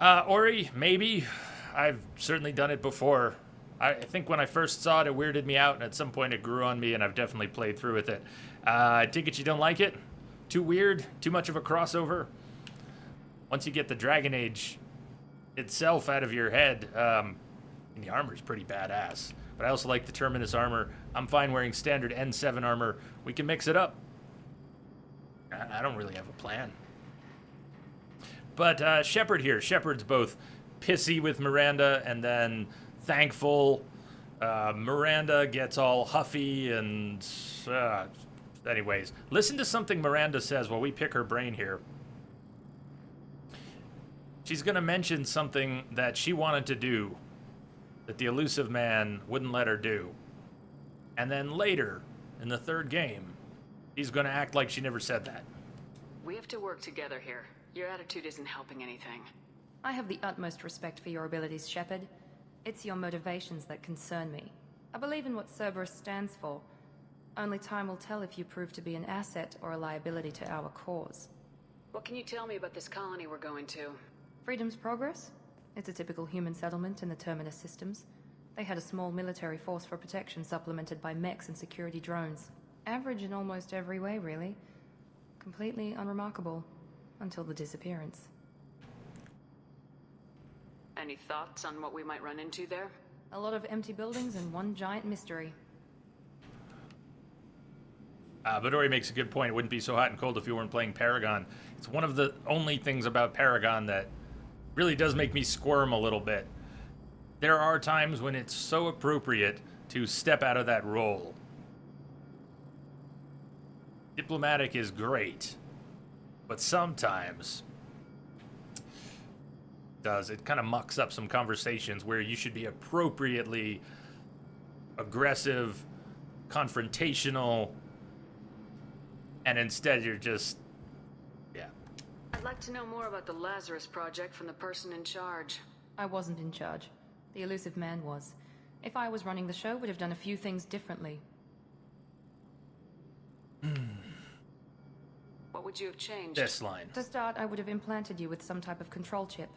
Ori, maybe. I've certainly done it before. I think when I first saw it, it weirded me out, and at some point it grew on me, and I've definitely played through with it. I take it you don't like it? Too weird? Too much of a crossover? Once you get the Dragon Age itself out of your head, and the armor's pretty badass. But I also like the Terminus armor. I'm fine wearing standard N7 armor. We can mix it up. I don't really have a plan. But Shepard here. Shepard's both pissy with Miranda and then thankful. Miranda gets all huffy and... anyways, listen to something Miranda says while we pick her brain here. She's going to mention something that she wanted to do that the Elusive Man wouldn't let her do. And then later, in the third game, he's going to act like she never said that. We have to work together here. Your attitude isn't helping anything. I have the utmost respect for your abilities, Shepard. It's your motivations that concern me. I believe in what Cerberus stands for. Only time will tell if you prove to be an asset or a liability to our cause. What can you tell me about this colony we're going to? Freedom's Progress? It's a typical human settlement in the Terminus systems. They had a small military force for protection supplemented by mechs and security drones. Average in almost every way, really. Completely unremarkable. Until the disappearance. Any thoughts on what we might run into there? A lot of empty buildings and one giant mystery. But Ori makes a good point. It wouldn't be so hot and cold if you weren't playing Paragon. It's one of the only things about Paragon that really does make me squirm a little bit. There are times when it's so appropriate to step out of that role. Diplomatic is great, but sometimes it kind of mucks up some conversations where you should be appropriately aggressive, confrontational, and instead you're just, yeah. I'd like to know more about the Lazarus Project from the person in charge. I wasn't in charge. The Elusive Man was. If I was running the show, would have done a few things differently. What would you have changed? This line. To start, I would have implanted you with some type of control chip.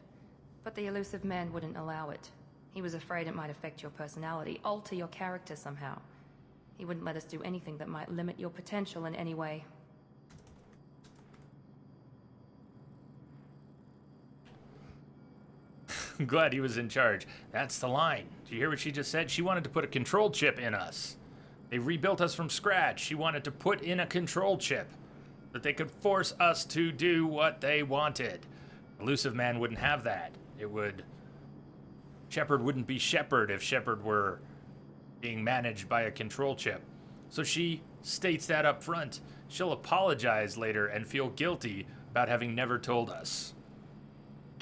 But the Elusive Man wouldn't allow it. He was afraid it might affect your personality, alter your character somehow. He wouldn't let us do anything that might limit your potential in any way. I'm glad he was in charge. That's the line. Do you hear what she just said? She wanted to put a control chip in us. They rebuilt us from scratch. She wanted to put in a control chip that they could force us to do what they wanted. Elusive Man wouldn't have that. It would... Shepard wouldn't be Shepard if Shepard were being managed by a control chip. So she states that up front. She'll apologize later and feel guilty about having never told us.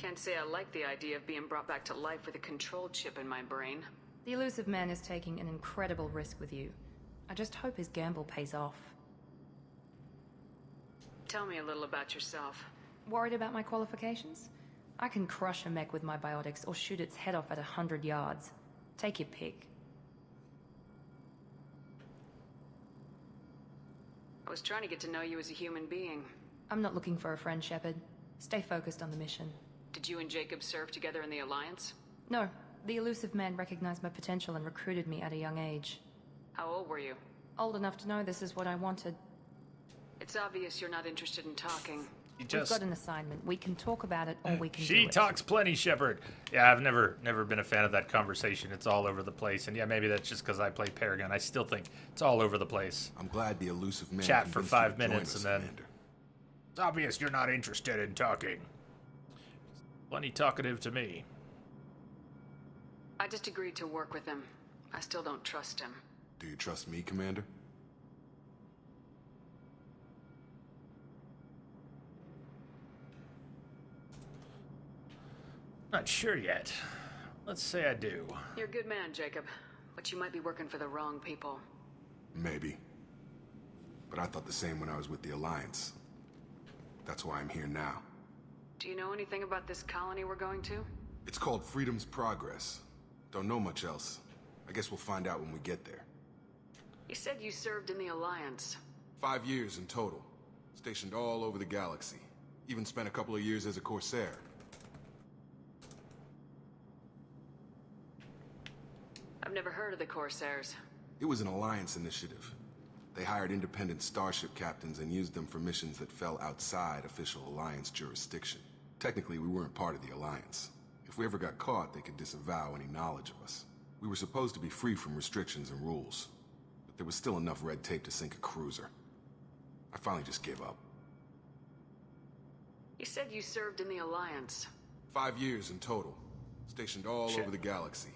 Can't say I like the idea of being brought back to life with a control chip in my brain. The elusive man is taking an incredible risk with you. I just hope his gamble pays off. Tell me a little about yourself. Worried about my qualifications? I can crush a mech with my biotics or shoot its head off at 100 yards. Take your pick. I was trying to get to know you as a human being. I'm not looking for a friend, Shepard. Stay focused on the mission. Did you and Jacob serve together in the Alliance? No. The elusive man recognized my potential and recruited me at a young age. How old were you? Old enough to know this is what I wanted. It's obvious you're not interested in talking. We've got an assignment. We can talk about it, or we can do She it. talks plenty, Shepard. Yeah, I've never been a fan of that conversation. It's all over the place. And yeah, maybe that's just because I play Paragon. I still think it's all over the place. I'm glad the elusive man chat for convinced 5 you to join minutes us, and then... Commander. It's obvious you're not interested in talking. Plenty talkative to me. I just agreed to work with him. I still don't trust him. Do you trust me, Commander? Not sure yet. Let's say I do. You're a good man, Jacob. But you might be working for the wrong people. Maybe. But I thought the same when I was with the Alliance. That's why I'm here now. Do you know anything about this colony we're going to? It's called Freedom's Progress. Don't know much else. I guess we'll find out when we get there. You said you served in the Alliance. 5 years in total. Stationed all over the galaxy. Even spent a couple of years as a Corsair. I've never heard of the Corsairs. It was an Alliance initiative. They hired independent starship captains and used them for missions that fell outside official Alliance jurisdiction. Technically, we weren't part of the Alliance. If we ever got caught, they could disavow any knowledge of us. We were supposed to be free from restrictions and rules, but there was still enough red tape to sink a cruiser. I finally just gave up. You said you served in the Alliance. 5 years in total. Stationed all over the galaxy.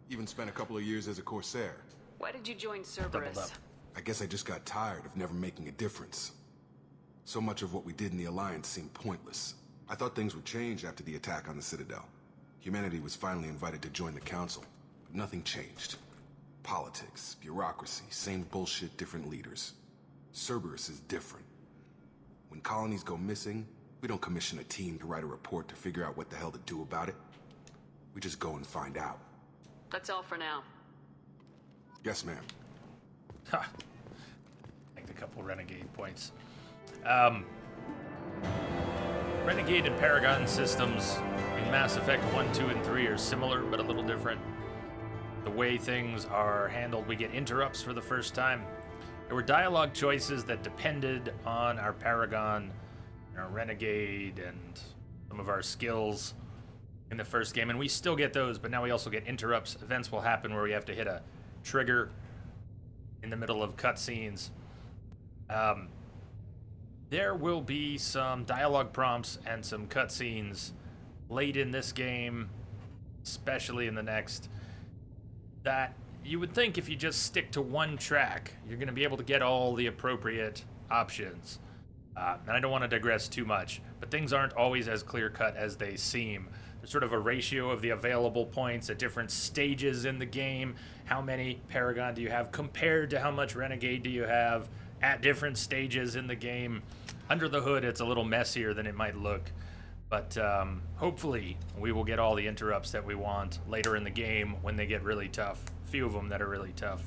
Even spent a couple of years as a Corsair. Why did you join Cerberus? I guess I just got tired of never making a difference. So much of what we did in the Alliance seemed pointless. I thought things would change after the attack on the Citadel. Humanity was finally invited to join the Council, but nothing changed. Politics, bureaucracy, same bullshit, different leaders. Cerberus is different. When colonies go missing, we don't commission a team to write a report to figure out what the hell to do about it. We just go and find out. That's all for now. Yes, ma'am. Ha! Like a couple Renegade points. Renegade and Paragon systems in Mass Effect 1, 2, and 3 are similar, but a little different. The way things are handled, we get interrupts for the first time. There were dialogue choices that depended on our Paragon, and our Renegade, and some of our skills in the first game, and we still get those, but now we also get interrupts. Events will happen where we have to hit a trigger in the middle of cutscenes. There will be some dialogue prompts and some cutscenes late in this game, especially in the next, that you would think if you just stick to one track, you're going to be able to get all the appropriate options. And I don't want to digress too much, but things aren't always as clear-cut as they seem. There's sort of a ratio of the available points at different stages in the game. How many Paragon do you have compared to how much Renegade do you have at different stages in the game? Under the hood, it's a little messier than it might look. But hopefully, we will get all the interrupts that we want later in the game when they get really tough. A few of them that are really tough.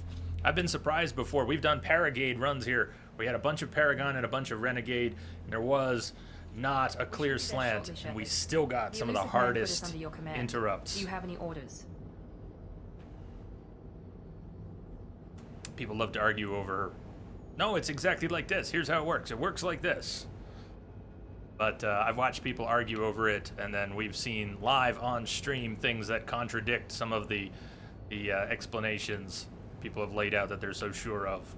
I've been surprised before. We've done Paragade runs here. We had a bunch of Paragon and a bunch of Renegade, and there was not a clear slant, and we still got some of the hardest interrupts. Do you have any orders? People love to argue over, no, it's exactly like this. Here's how it works. It works like this. But I've watched people argue over it, and then we've seen live on stream things that contradict some of the explanations people have laid out that they're so sure of.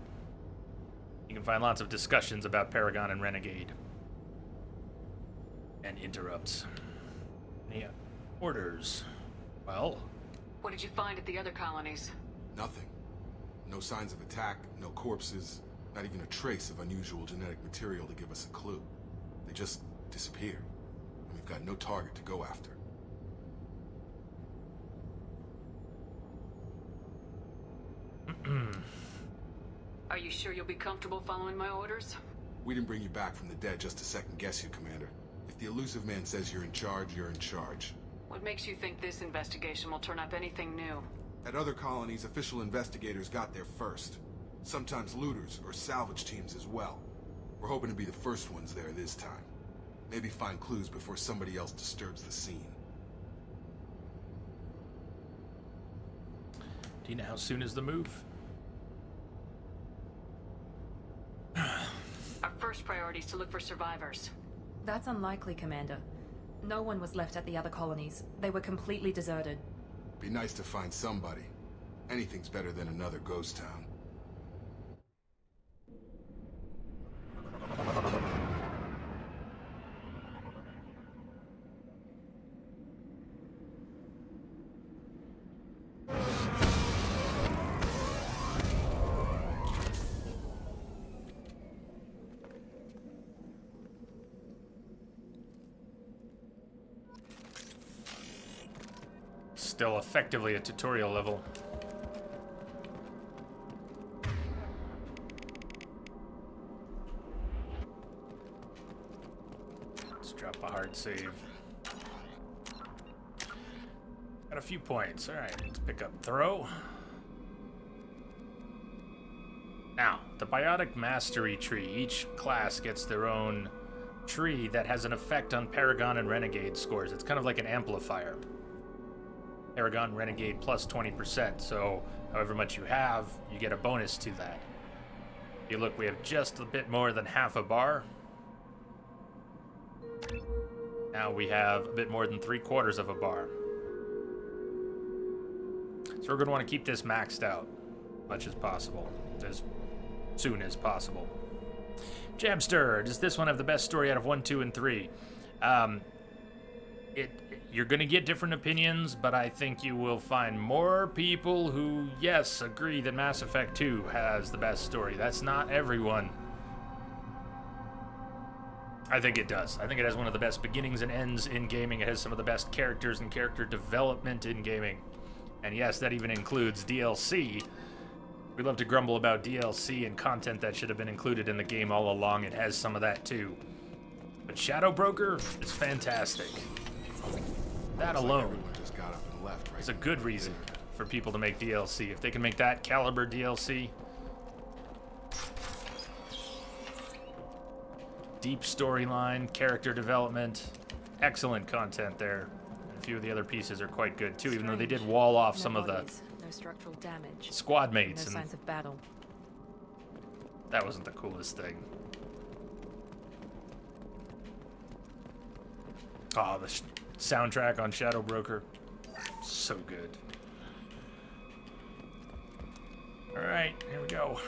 You can find lots of discussions about Paragon and Renegade. And interrupts. Any orders? Well? What did you find at the other colonies? Nothing. No signs of attack, no corpses, not even a trace of unusual genetic material to give us a clue. They just disappeared. And we've got no target to go after. Are you sure you'll be comfortable following my orders? We didn't bring you back from the dead just to second guess you, Commander. If the elusive man says you're in charge, you're in charge. What makes you think this investigation will turn up anything new? At other colonies, official investigators got there first. Sometimes looters or salvage teams as well. We're hoping to be the first ones there this time. Maybe find clues before somebody else disturbs the scene. Do you know how soon is the move? Our first priority is to look for survivors. That's unlikely, Commander. No one was left at the other colonies. They were completely deserted. Be nice to find somebody. Anything's better than another ghost town. Still effectively a tutorial level. Let's drop a hard save. Got a few points. Alright, let's pick up throw. Now, the biotic mastery tree. Each class gets their own tree that has an effect on Paragon and Renegade scores. It's kind of like an amplifier. Paragon Renegade plus 20%, so however much you have, you get a bonus to that. You look, we have just a bit more than half a bar. Now we have a bit more than 3/4 of a bar. So we're going to want to keep this maxed out as much as possible, as soon as possible. Jamster, does this one have the best story out of 1, 2, and 3? You're going to get different opinions, but I think you will find more people who, yes, agree that Mass Effect 2 has the best story. That's not everyone. I think it does. I think it has one of the best beginnings and ends in gaming. It has some of the best characters and character development in gaming. And yes, that even includes DLC. We love to grumble about DLC and content that should have been included in the game all along. It has some of that too. But Shadow Broker is fantastic. That alone just got up and left, right? is a good reason for people to make DLC. If they can make that caliber DLC. Deep storyline, character development, excellent content there. And a few of the other pieces are quite good too, even though they did wall off some of the no structural damage. squad mates. No signs of battle. That wasn't the coolest thing. Oh, the soundtrack on Shadow Broker, so good. All right, here we go.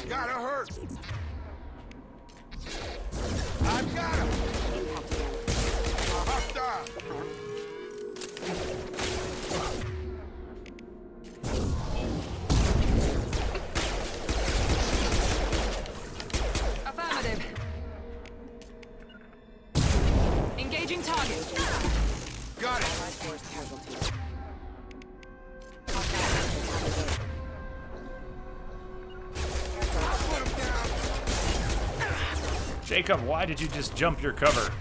Gotta hurt. I got him. Hostile. Affirmative. Engaging target. Got it. Jacob, why did you just jump your cover?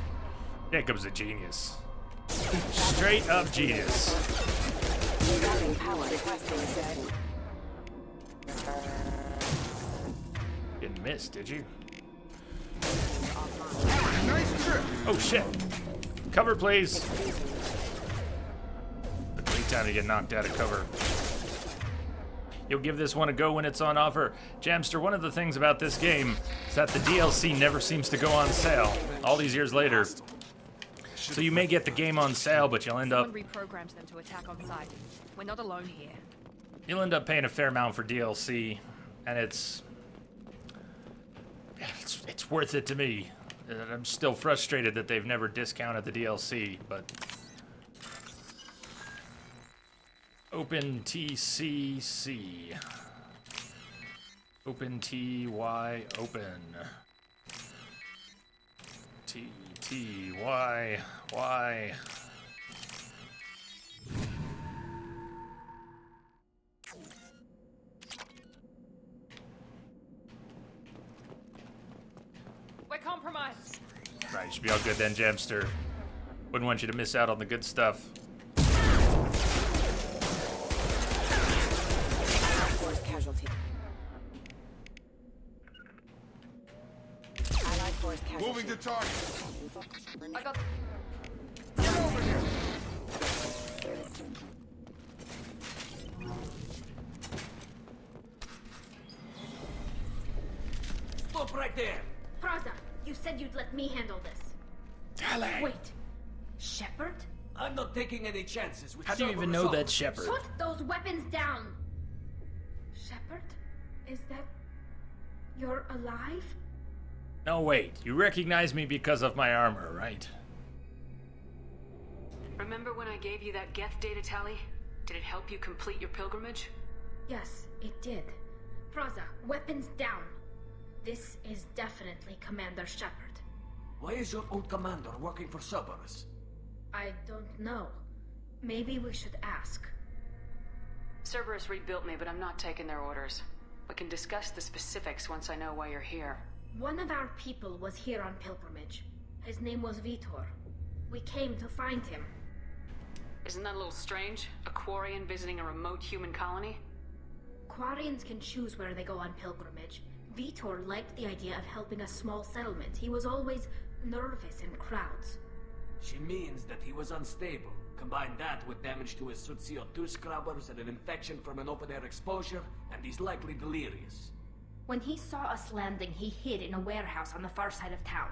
Jacob's a genius. Straight up genius. Didn't miss, did you? Nice trip. Oh shit. Cover, please. A great time to get knocked out of cover. You'll give this one a go when it's on offer. Jamster, one of the things about this game is that the DLC never seems to go on sale all these years later. So you may get the game on sale, but you'll end up... Someone reprogrammed them to attack on sight. We're not alone here. You'll end up paying a fair amount for DLC, and it's worth it to me. I'm still frustrated that they've never discounted the DLC, but... Open TCC. Open T-Y, open. T-Y, Y. We're compromised. Right, you should be all good then, Jamster. Wouldn't want you to miss out on the good stuff. Force casualty. Allied force casualty. Moving to target. I got. Get over here. Stop right there. Praza, you said you'd let me handle this. Wait, Shepard? I'm not taking any chances with How do you even Cerberus know that officers. Shepard? Put those weapons down! Shepard? Is that... You're alive? No, wait. You recognize me because of my armor, right? Remember when I gave you that Geth data tally? Did it help you complete your pilgrimage? Yes, it did. Praza, weapons down. This is definitely Commander Shepard. Why is your old commander working for Cerberus? I don't know. Maybe we should ask. Cerberus rebuilt me, but I'm not taking their orders. We can discuss the specifics once I know why you're here. One of our people was here on pilgrimage. His name was Vitor. We came to find him. Isn't that a little strange? A Quarian visiting a remote human colony? Quarians can choose where they go on pilgrimage. Vitor liked the idea of helping a small settlement. He was always nervous in crowds. She means that he was unstable. Combine that with damage to his suit CO2 scrubbers and an infection from an open-air exposure, and he's likely delirious. When he saw us landing, he hid in a warehouse on the far side of town.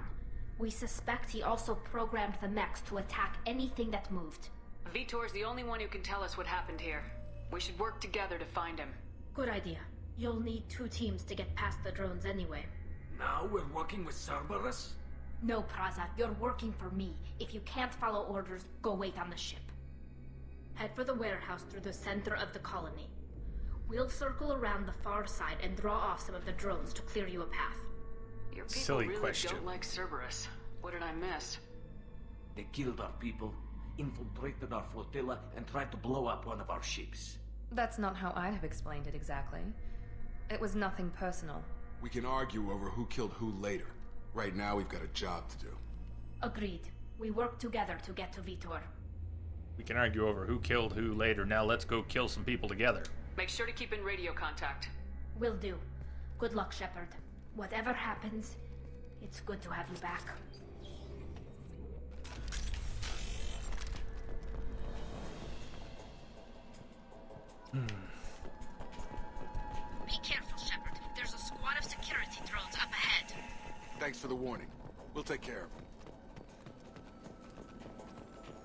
We suspect he also programmed the mechs to attack anything that moved. Vitor's the only one who can tell us what happened here. We should work together to find him. Good idea. You'll need 2 teams to get past the drones anyway. Now we're working with Cerberus? No, Praza, you're working for me. If you can't follow orders, go wait on the ship. Head for the warehouse through the center of the colony. We'll circle around the far side and draw off some of the drones to clear you a path. Your people Silly really question. don't like Cerberus. What did I miss? They killed our people, infiltrated our flotilla, and tried to blow up one of our ships. That's not how I'd have explained it exactly. It was nothing personal. We can argue over who killed who later. Right now, we've got a job to do. Agreed. We work together to get to Vitor. We can argue over who killed who later. Now let's go kill some people together. Make sure to keep in radio contact. Will do. Good luck, Shepard. Whatever happens, it's good to have you back. Be careful, Shepard. There's a squad of security drones up ahead. Thanks for the warning. We'll take care of them.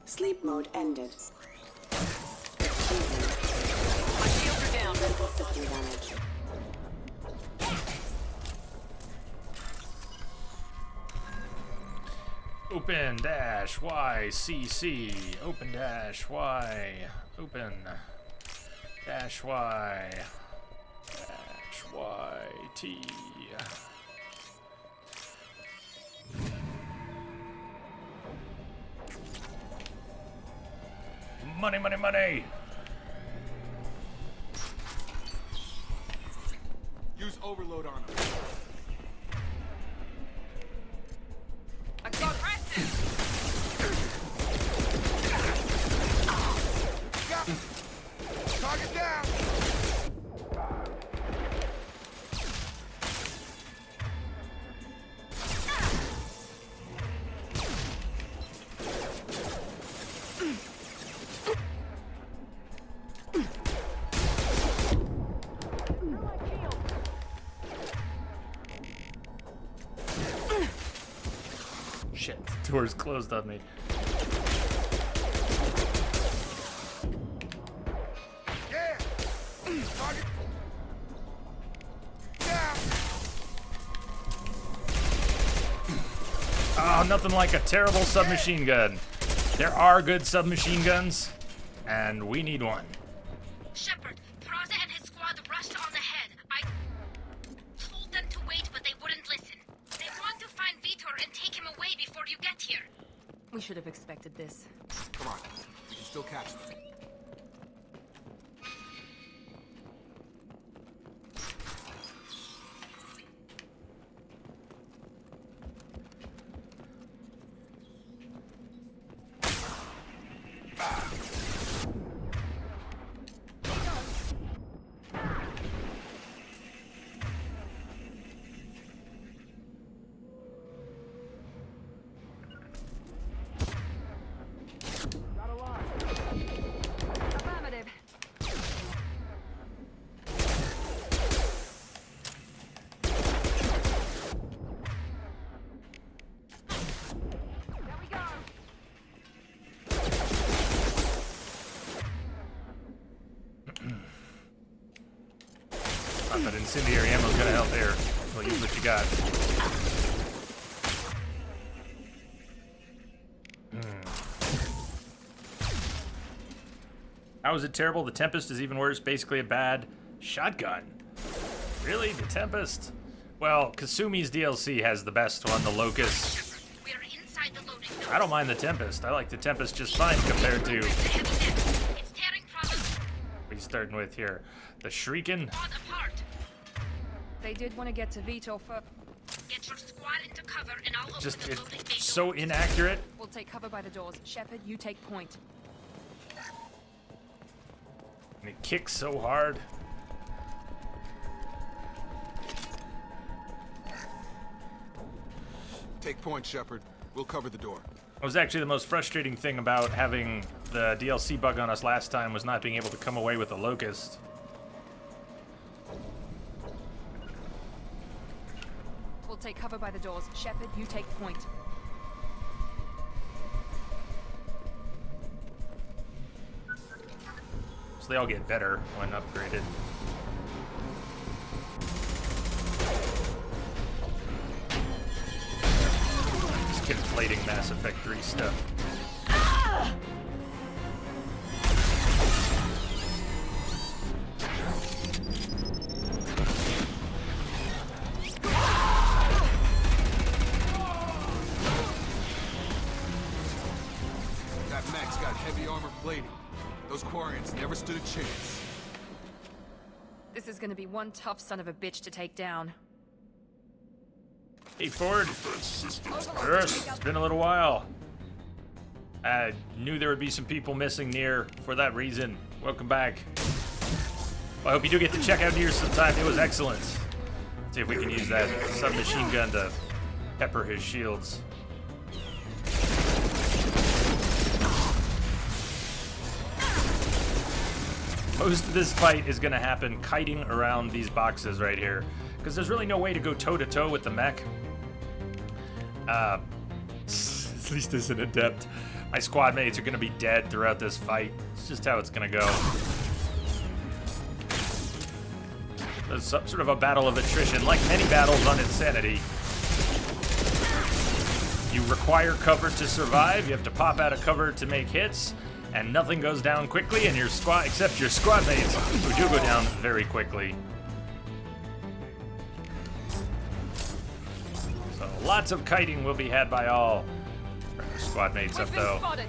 Sleep mode ended. My shields are down. Critical system damage. Open dash Y CC. Open dash Y. Open dash Y. Dash Y T. Money, money, money! Use overload on them. I got Got him. Target down. Shit, the door's closed on me. Yeah. Target down. Oh, nothing like a terrible submachine gun. There are good submachine guns, and we need one. Shepard, Praza and his squad rushed on ahead. We should have expected this. Come on, we can still catch them. Affirmative. There we go. Thought that incendiary ammo's gonna help there. Well, use what you got. How is it terrible? The Tempest is even worse. Basically a bad shotgun. Really? The Tempest? Well, Kasumi's DLC has the best one, the Locust. We're inside the loading zone. I don't mind the Tempest. I like the Tempest just fine compared to... It's tearing from us. What are you starting with here? The Shrieking? Apart. They did want to get to Vito first. Get your squad into cover and I'll open Just, the loading bay it's so inaccurate. We'll take cover by the doors. Shepard, you take point. And it kicks so hard. Take point, Shepard. We'll cover the door. It was actually the most frustrating thing about having the DLC bug on us last time was not being able to come away with the Locust. We'll take cover by the doors. Shepard, you take point. So they all get better when upgraded. Just conflating Mass Effect 3 stuff. That mech's got heavy armor plating. Those Quarians never stood a chance. This is gonna be one tough son of a bitch to take down. Hey, Ford. Yes, it's been a little while. I knew there would be some people missing near for that reason. Welcome back. Well, I hope you do get to check out Nier sometime. It was excellent. See if we can use that submachine gun to pepper his shields. Most of this fight is going to happen kiting around these boxes right here, because there's really no way to go toe-to-toe with the mech. At least as an Adept. My squad mates are going to be dead throughout this fight. It's just how it's going to go. There's some sort of a battle of attrition, like many battles on Insanity. You require cover to survive, you have to pop out of cover to make hits, and nothing goes down quickly, and your squad, except your squad mates, who do go down very quickly. So lots of kiting will be had by all. Squad mates up though. Spotted.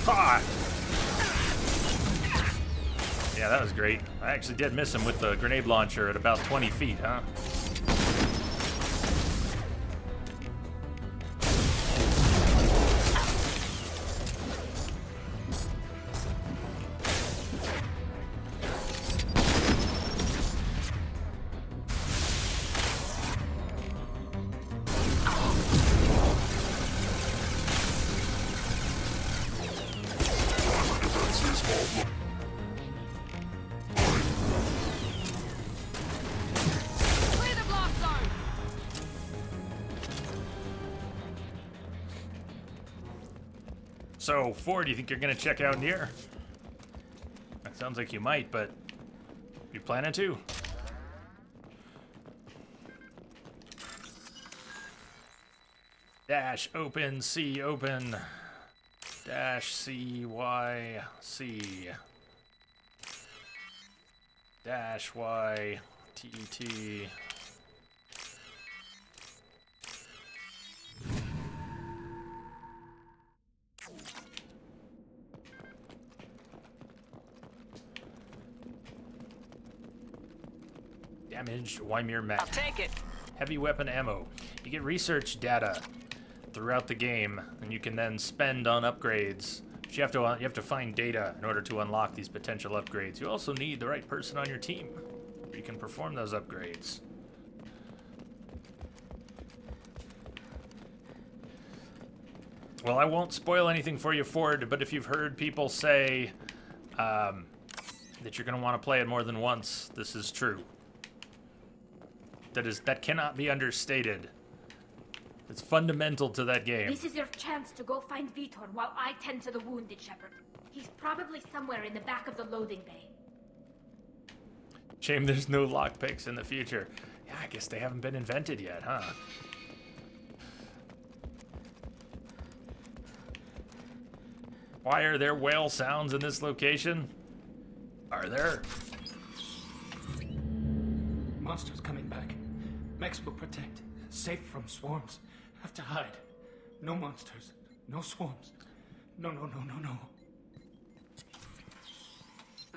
Ha! Yeah, that was great. I actually did miss him with the grenade launcher at about 20 feet, huh? Clear the blast zone. So, Ford, do you think you're gonna check out Nier? That sounds like you might, but you planning to? Dash open C open. Dash C Y C. Dash Y TET. Damaged Ymir Mech. I'll take it. Heavy weapon ammo. You get research data throughout the game, and you can then spend on upgrades. But you have to find data in order to unlock these potential upgrades. You also need the right person on your team where you can perform those upgrades. Well, I won't spoil anything for you, Ford, but if you've heard people say that you're going to want to play it more than once, this is true. That cannot be understated. It's fundamental to that game. This is your chance to go find Vitor while I tend to the wounded shepherd. He's probably somewhere in the back of the loading bay. Shame there's no lockpicks in the future. Yeah, I guess they haven't been invented yet, huh? Why are there whale sounds in this location? Are there? Monsters coming back. Mechs will protect. Safe from swarms. Have to hide. No monsters. No swarms. No.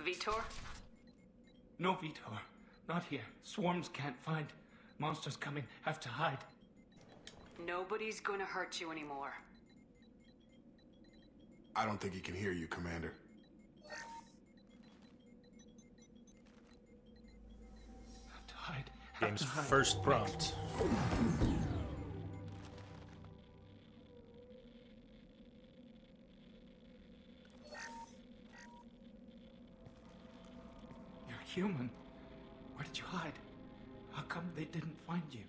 Vitor? No Vitor. Not here. Swarms can't find. Monsters coming. Have to hide. Nobody's gonna hurt you anymore. I don't think he can hear you, Commander. Have to hide. Game's first prompt. You're human. Where did you hide? How come they didn't find you?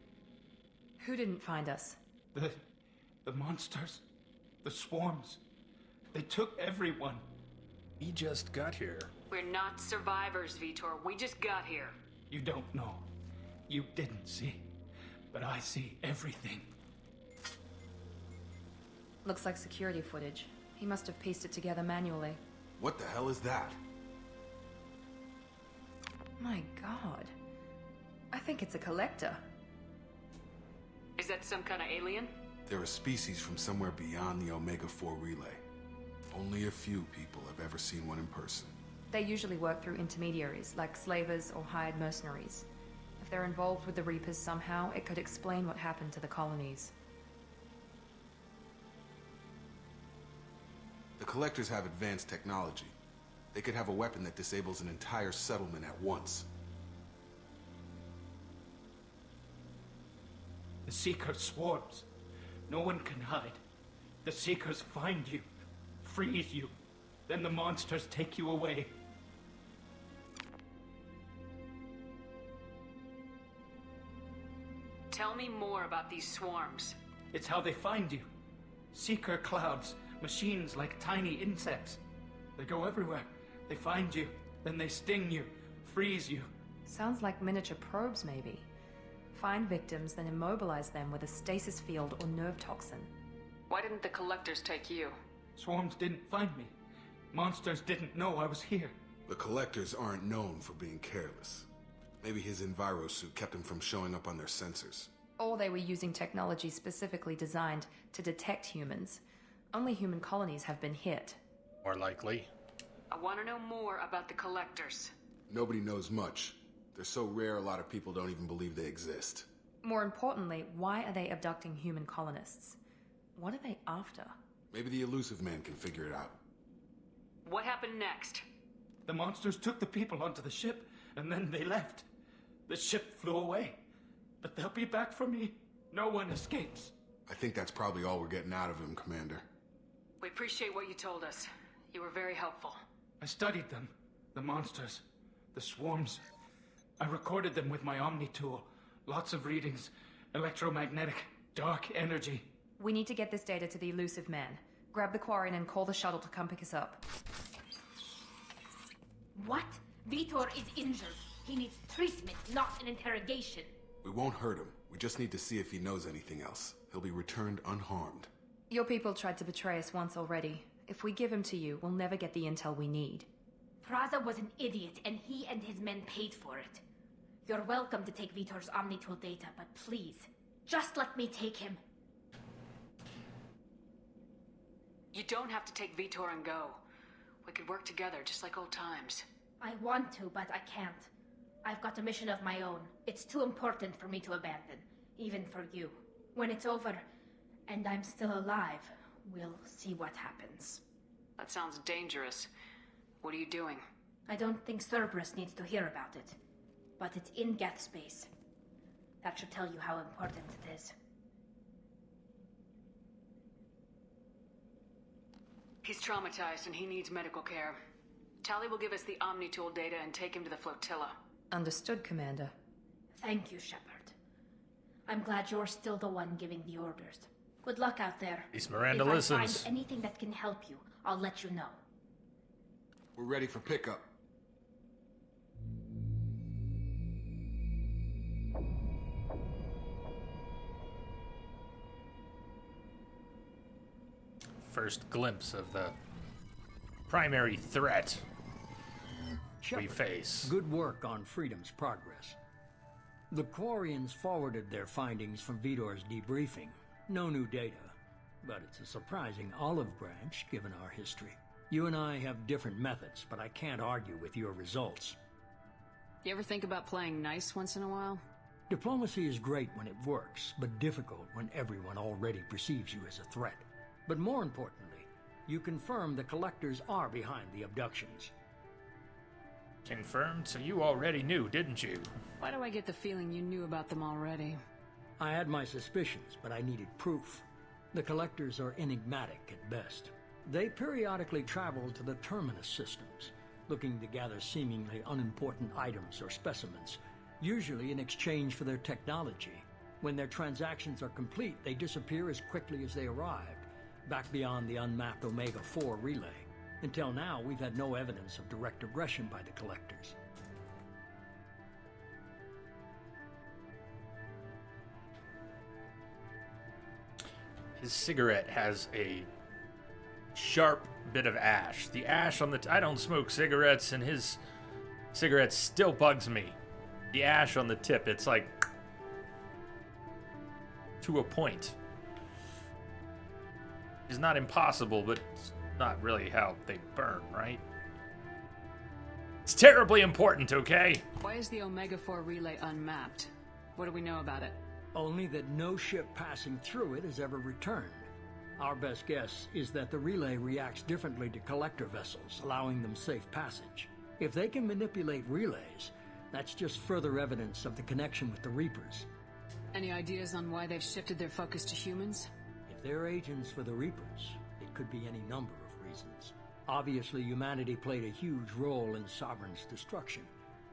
Who didn't find us? The monsters. The swarms. They took everyone. We just got here. We're not survivors, Vitor. We just got here. You don't know. You didn't see. But I see everything. Looks like security footage. He must have pieced it together manually. What the hell is that? My god. I think it's a collector. Is that some kind of alien? They're a species from somewhere beyond the Omega-4 relay. Only a few people have ever seen one in person. They usually work through intermediaries, like slavers or hired mercenaries. If they're involved with the Reapers somehow, it could explain what happened to the colonies. The Collectors have advanced technology. They could have a weapon that disables an entire settlement at once. The Seeker swarms. No one can hide. The Seekers find you, freeze you, then the monsters take you away. Tell me more about these swarms. It's how they find you. Seeker clouds, machines like tiny insects. They go everywhere. They find you, then they sting you, freeze you. Sounds like miniature probes, maybe. Find victims, then immobilize them with a stasis field or nerve toxin. Why didn't the Collectors take you? Swarms didn't find me. Monsters didn't know I was here. The Collectors aren't known for being careless. Maybe his envirosuit kept him from showing up on their sensors. Or they were using technology specifically designed to detect humans. Only human colonies have been hit. More likely. I want to know more about the Collectors. Nobody knows much. They're so rare, a lot of people don't even believe they exist. More importantly, why are they abducting human colonists? What are they after? Maybe the Elusive Man can figure it out. What happened next? The monsters took the people onto the ship, and then they left. The ship flew away. But they'll be back for me. No one escapes. I think that's probably all we're getting out of him, Commander. We appreciate what you told us. You were very helpful. I studied them. The monsters. The swarms. I recorded them with my Omni tool. Lots of readings. Electromagnetic. Dark energy. We need to get this data to the Elusive Man. Grab the Quarren and call the shuttle to come pick us up. What? Vitor is injured. He needs treatment, not an interrogation. We won't hurt him. We just need to see if he knows anything else. He'll be returned unharmed. Your people tried to betray us once already. If we give him to you, we'll never get the intel we need. Praza was an idiot, and he and his men paid for it. You're welcome to take Vitor's Omnitool data, but please, just let me take him. You don't have to take Vitor and go. We could work together, just like old times. I want to, but I can't. I've got a mission of my own. It's too important for me to abandon, even for you. When it's over, and I'm still alive, we'll see what happens. That sounds dangerous. What are you doing? I don't think Cerberus needs to hear about it, but it's in Geth space. That should tell you how important it is. He's traumatized and he needs medical care. Tali will give us the Omnitool data and take him to the flotilla. Understood, Commander. Thank you, Shepard. I'm glad you're still the one giving the orders. Good luck out there. At least Miranda if I listens. find anything that can help you, I'll let you know. We're ready for pickup. First glimpse of the primary threat we face. Good work on Freedom's progress. The Quarians forwarded their findings from Vitor's debriefing. No new data, but it's a surprising olive branch given our history. You and I have different methods, but I can't argue with your results. You ever think about playing nice once in a while? Diplomacy is great when it works, but difficult when everyone already perceives you as a threat. But more importantly, you confirm the Collectors are behind the abductions. Confirmed? So you already knew, didn't you? Why do I get the feeling you knew about them already? I had my suspicions, but I needed proof. The Collectors are enigmatic at best. They periodically travel to the Terminus systems, looking to gather seemingly unimportant items or specimens, usually in exchange for their technology. When their transactions are complete, they disappear as quickly as they arrived, back beyond the unmapped Omega-4 relay. Until now, we've had no evidence of direct aggression by the Collectors. His cigarette has a sharp bit of ash. The ash on the... I don't smoke cigarettes, and his cigarette still bugs me. The ash on the tip, it's like... to a point. It's not impossible, but it's not really how they burn, right? It's terribly important, okay? Why is the Omega-4 relay unmapped? What do we know about it? Only that no ship passing through it has ever returned. Our best guess is that the relay reacts differently to collector vessels, allowing them safe passage. If they can manipulate relays, that's just further evidence of the connection with the Reapers. Any ideas on why they've shifted their focus to humans? If they're agents for the Reapers, it could be any number of reasons. Obviously, humanity played a huge role in Sovereign's destruction.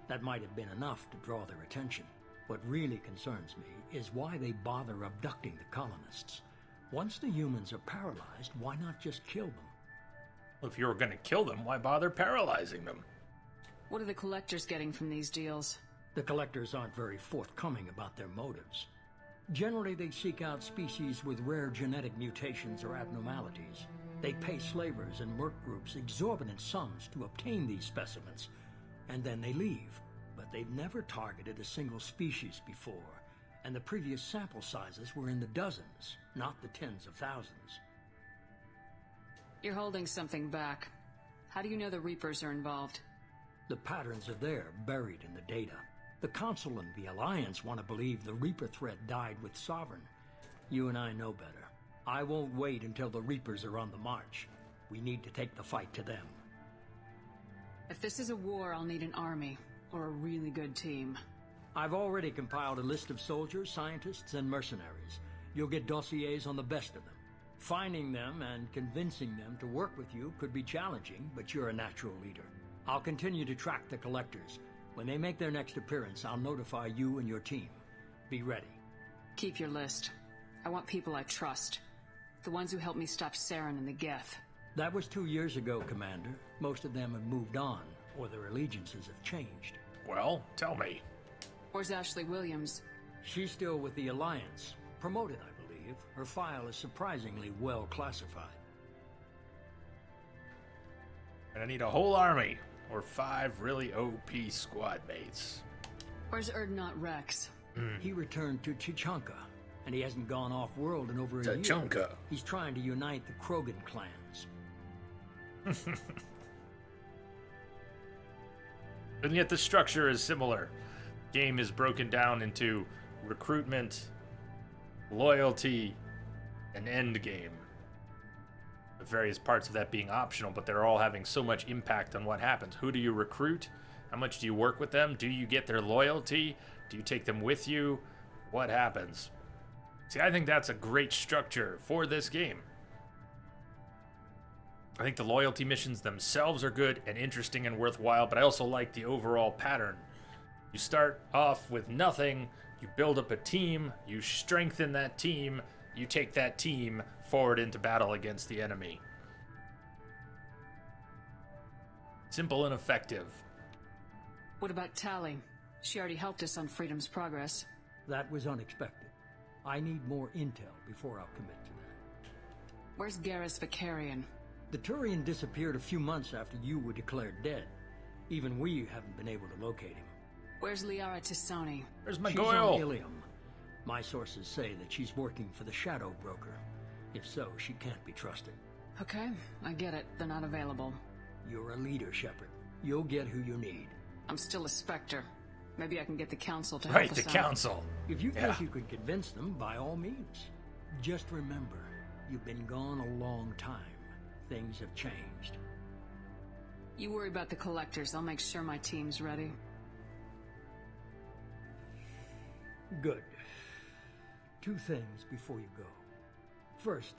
That might have been enough to draw their attention. What really concerns me is why they bother abducting the colonists. Once the humans are paralyzed, why not just kill them? Well, if you were going to kill them, why bother paralyzing them? What are the Collectors getting from these deals? The Collectors aren't very forthcoming about their motives. Generally, they seek out species with rare genetic mutations or abnormalities. They pay slavers and merc groups exorbitant sums to obtain these specimens, and then they leave. But they've never targeted a single species before, and the previous sample sizes were in the dozens, not the tens of thousands. You're holding something back. How do you know the Reapers are involved? The patterns are there, buried in the data. The Council and the Alliance want to believe the Reaper threat died with Sovereign. You and I know better. I won't wait until the Reapers are on the march. We need to take the fight to them. If this is a war, I'll need an army, or a really good team. I've already compiled a list of soldiers, scientists, and mercenaries. You'll get dossiers on the best of them. Finding them and convincing them to work with you could be challenging, but you're a natural leader. I'll continue to track the Collectors. When they make their next appearance, I'll notify you and your team. Be ready. Keep your list. I want people I trust. The ones who helped me stop Saren and the Geth. That was 2 years ago, Commander. Most of them have moved on, or their allegiances have changed. Well, tell me. Where's Ashley Williams? She's still with the Alliance. Promoted, I believe. Her file is surprisingly well classified. And I need a whole army. or 5 really OP squad mates. Where's Erdnot Rex? He returned to Chichanka, and he hasn't gone off-world in over a year. Chichanka. He's trying to unite the Krogan clans. And yet the structure is similar. Game is broken down into recruitment, loyalty, and end game. The various parts of that being optional, but they're all having so much impact on what happens. Who do you recruit? How much do you work with them? Do you get their loyalty? Do you take them with you? What happens? See, I think that's a great structure for this game. I think the loyalty missions themselves are good and interesting and worthwhile, but I also like the overall pattern. You start off with nothing, you build up a team, you strengthen that team, you take that team forward into battle against the enemy. Simple and effective. What about Tally? She already helped us on Freedom's Progress. That was unexpected. I need more intel before I'll commit to that. Where's Garrus Vicarian? The Turian disappeared a few months after you were declared dead. Even we haven't been able to locate him. Where's Liara Tisoni? Where's my She's Goyle? on Ilium. My sources say that she's working for the Shadow Broker. If so, she can't be trusted. Okay, I get it. They're not available. You're a leader, Shepard. You'll get who you need. I'm still a Spectre. Maybe I can get the Council to help Right, us the out. Council. If you think you could convince them, by all means. Just remember, you've been gone a long time. Things have changed. You worry about the Collectors. I'll make sure my team's ready. Good. 2 things before you go. First,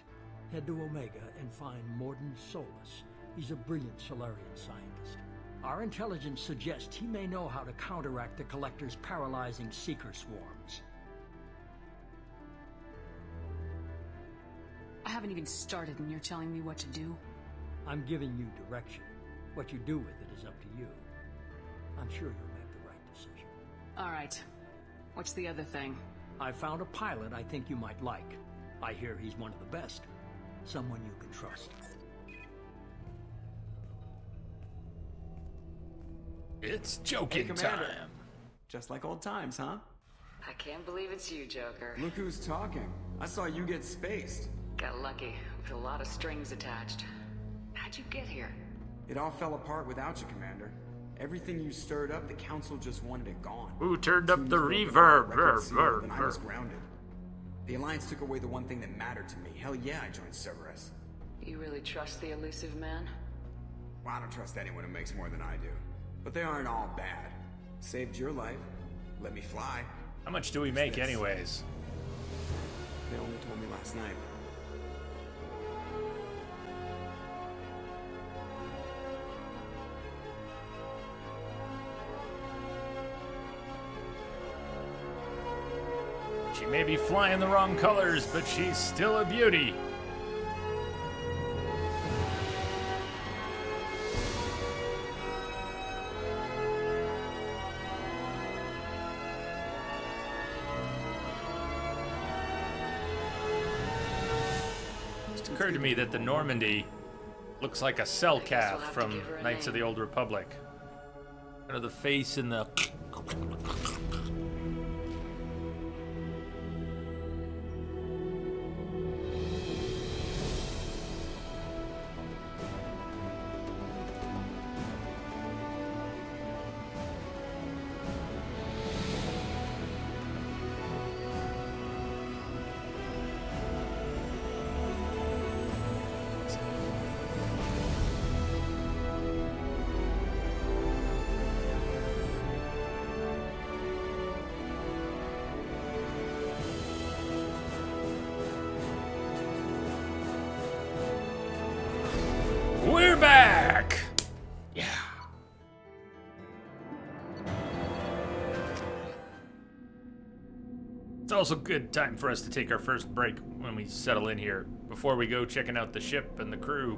head to Omega and find Morden Solus. He's a brilliant Solarian scientist. Our intelligence suggests he may know how to counteract the Collector's paralyzing Seeker swarms. I haven't even started and you're telling me what to do? I'm giving you direction. What you do with it is up to you. I'm sure you'll make the right decision. Alright. What's the other thing? I found a pilot I think you might like. I hear he's one of the best. Someone you can trust. It's joking Commander. time. Just like old times, huh? I can't believe it's you, Joker. Look who's talking. I saw you get spaced. Got lucky, with a lot of strings attached. How'd you get here? It all fell apart without you, Commander. Everything you stirred up, the Council just wanted it gone. Who turned up the Teams broke reverb? apart, record sealed, and I was grounded. The Alliance took away the one thing that mattered to me. Hell yeah, I joined Cerberus. You really trust the elusive man? Well, I don't trust anyone who makes more than I do. But they aren't all bad. Saved your life. Let me fly. How much do we make anyways? They only told me last night. She may be flying the wrong colors, but she's still a beauty. It occurred to me that the Normandy looks like a cell calf from Knights of the Old Republic. Kind of the face and the... We're back! Yeah. It's also a good time for us to take our first break when we settle in here, before we go checking out the ship and the crew.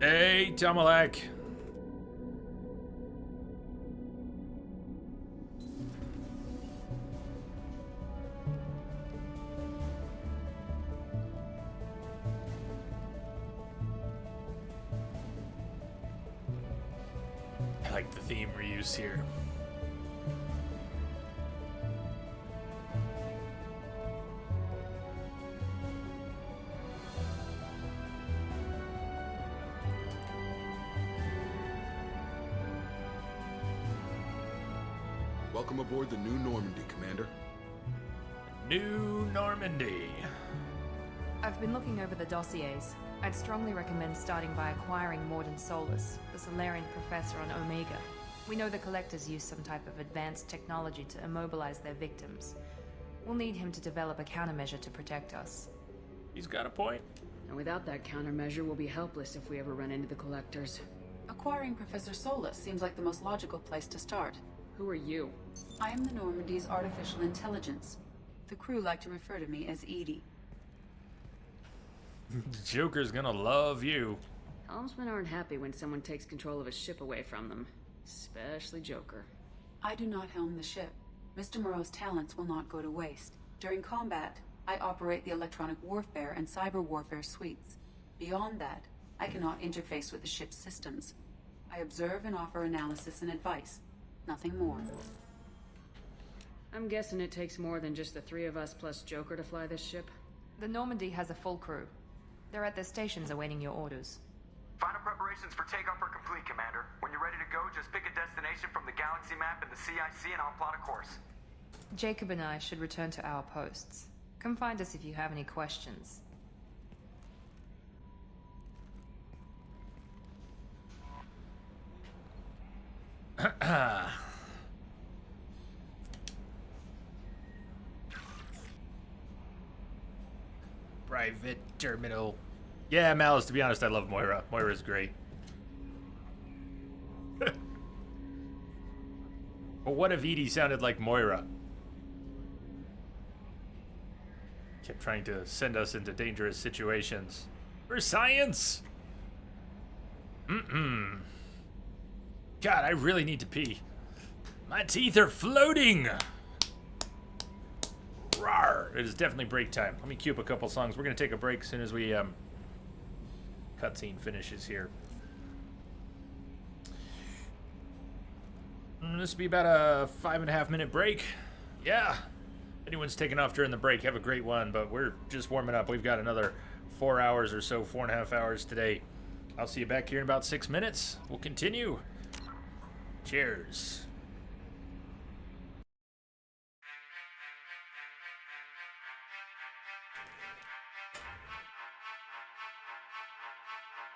Hey, Tamalak. I like the theme reuse here. Welcome aboard the New Normandy, Commander. New Normandy. I've been looking over the dossiers. I'd strongly recommend starting by acquiring Morden Solus, the Solarian professor on Omega. We know the Collectors use some type of advanced technology to immobilize their victims. We'll need him to develop a countermeasure to protect us. He's got a point. And without that countermeasure, we'll be helpless if we ever run into the Collectors. Acquiring Professor Solus seems like the most logical place to start. Who are you? I am the Normandy's artificial intelligence. The crew like to refer to me as Edie. Joker's gonna love you. Helmsmen aren't happy when someone takes control of a ship away from them. Especially Joker. I do not helm the ship. Mr. Moreau's talents will not go to waste. During combat, I operate the electronic warfare and cyber warfare suites. Beyond that, I cannot interface with the ship's systems. I observe and offer analysis and advice. Nothing more. I'm guessing it takes more than just the three of us plus Joker to fly this ship? The Normandy has a full crew. They're at their stations awaiting your orders. Final preparations for takeoff are complete, Commander. When you're ready to go, just pick a destination from the galaxy map and the CIC and I'll plot a course. Jacob and I should return to our posts. Come find us if you have any questions. Private terminal. Yeah, Malice, to be honest, I love Moira. Moira's great. But what if Edie sounded like Moira? Kept trying to send us into dangerous situations. For science! God, I really need to pee. My teeth are floating! Rawr! It is definitely break time. Let me cue up a couple songs. We're going to take a break as soon as we, cutscene finishes here. This will be about a 5.5 minute break. Yeah. If anyone's taking off during the break, have a great one, but we're just warming up. We've got another 4 hours or so, 4.5 hours today. I'll see you back here in about 6 minutes. We'll continue. Cheers.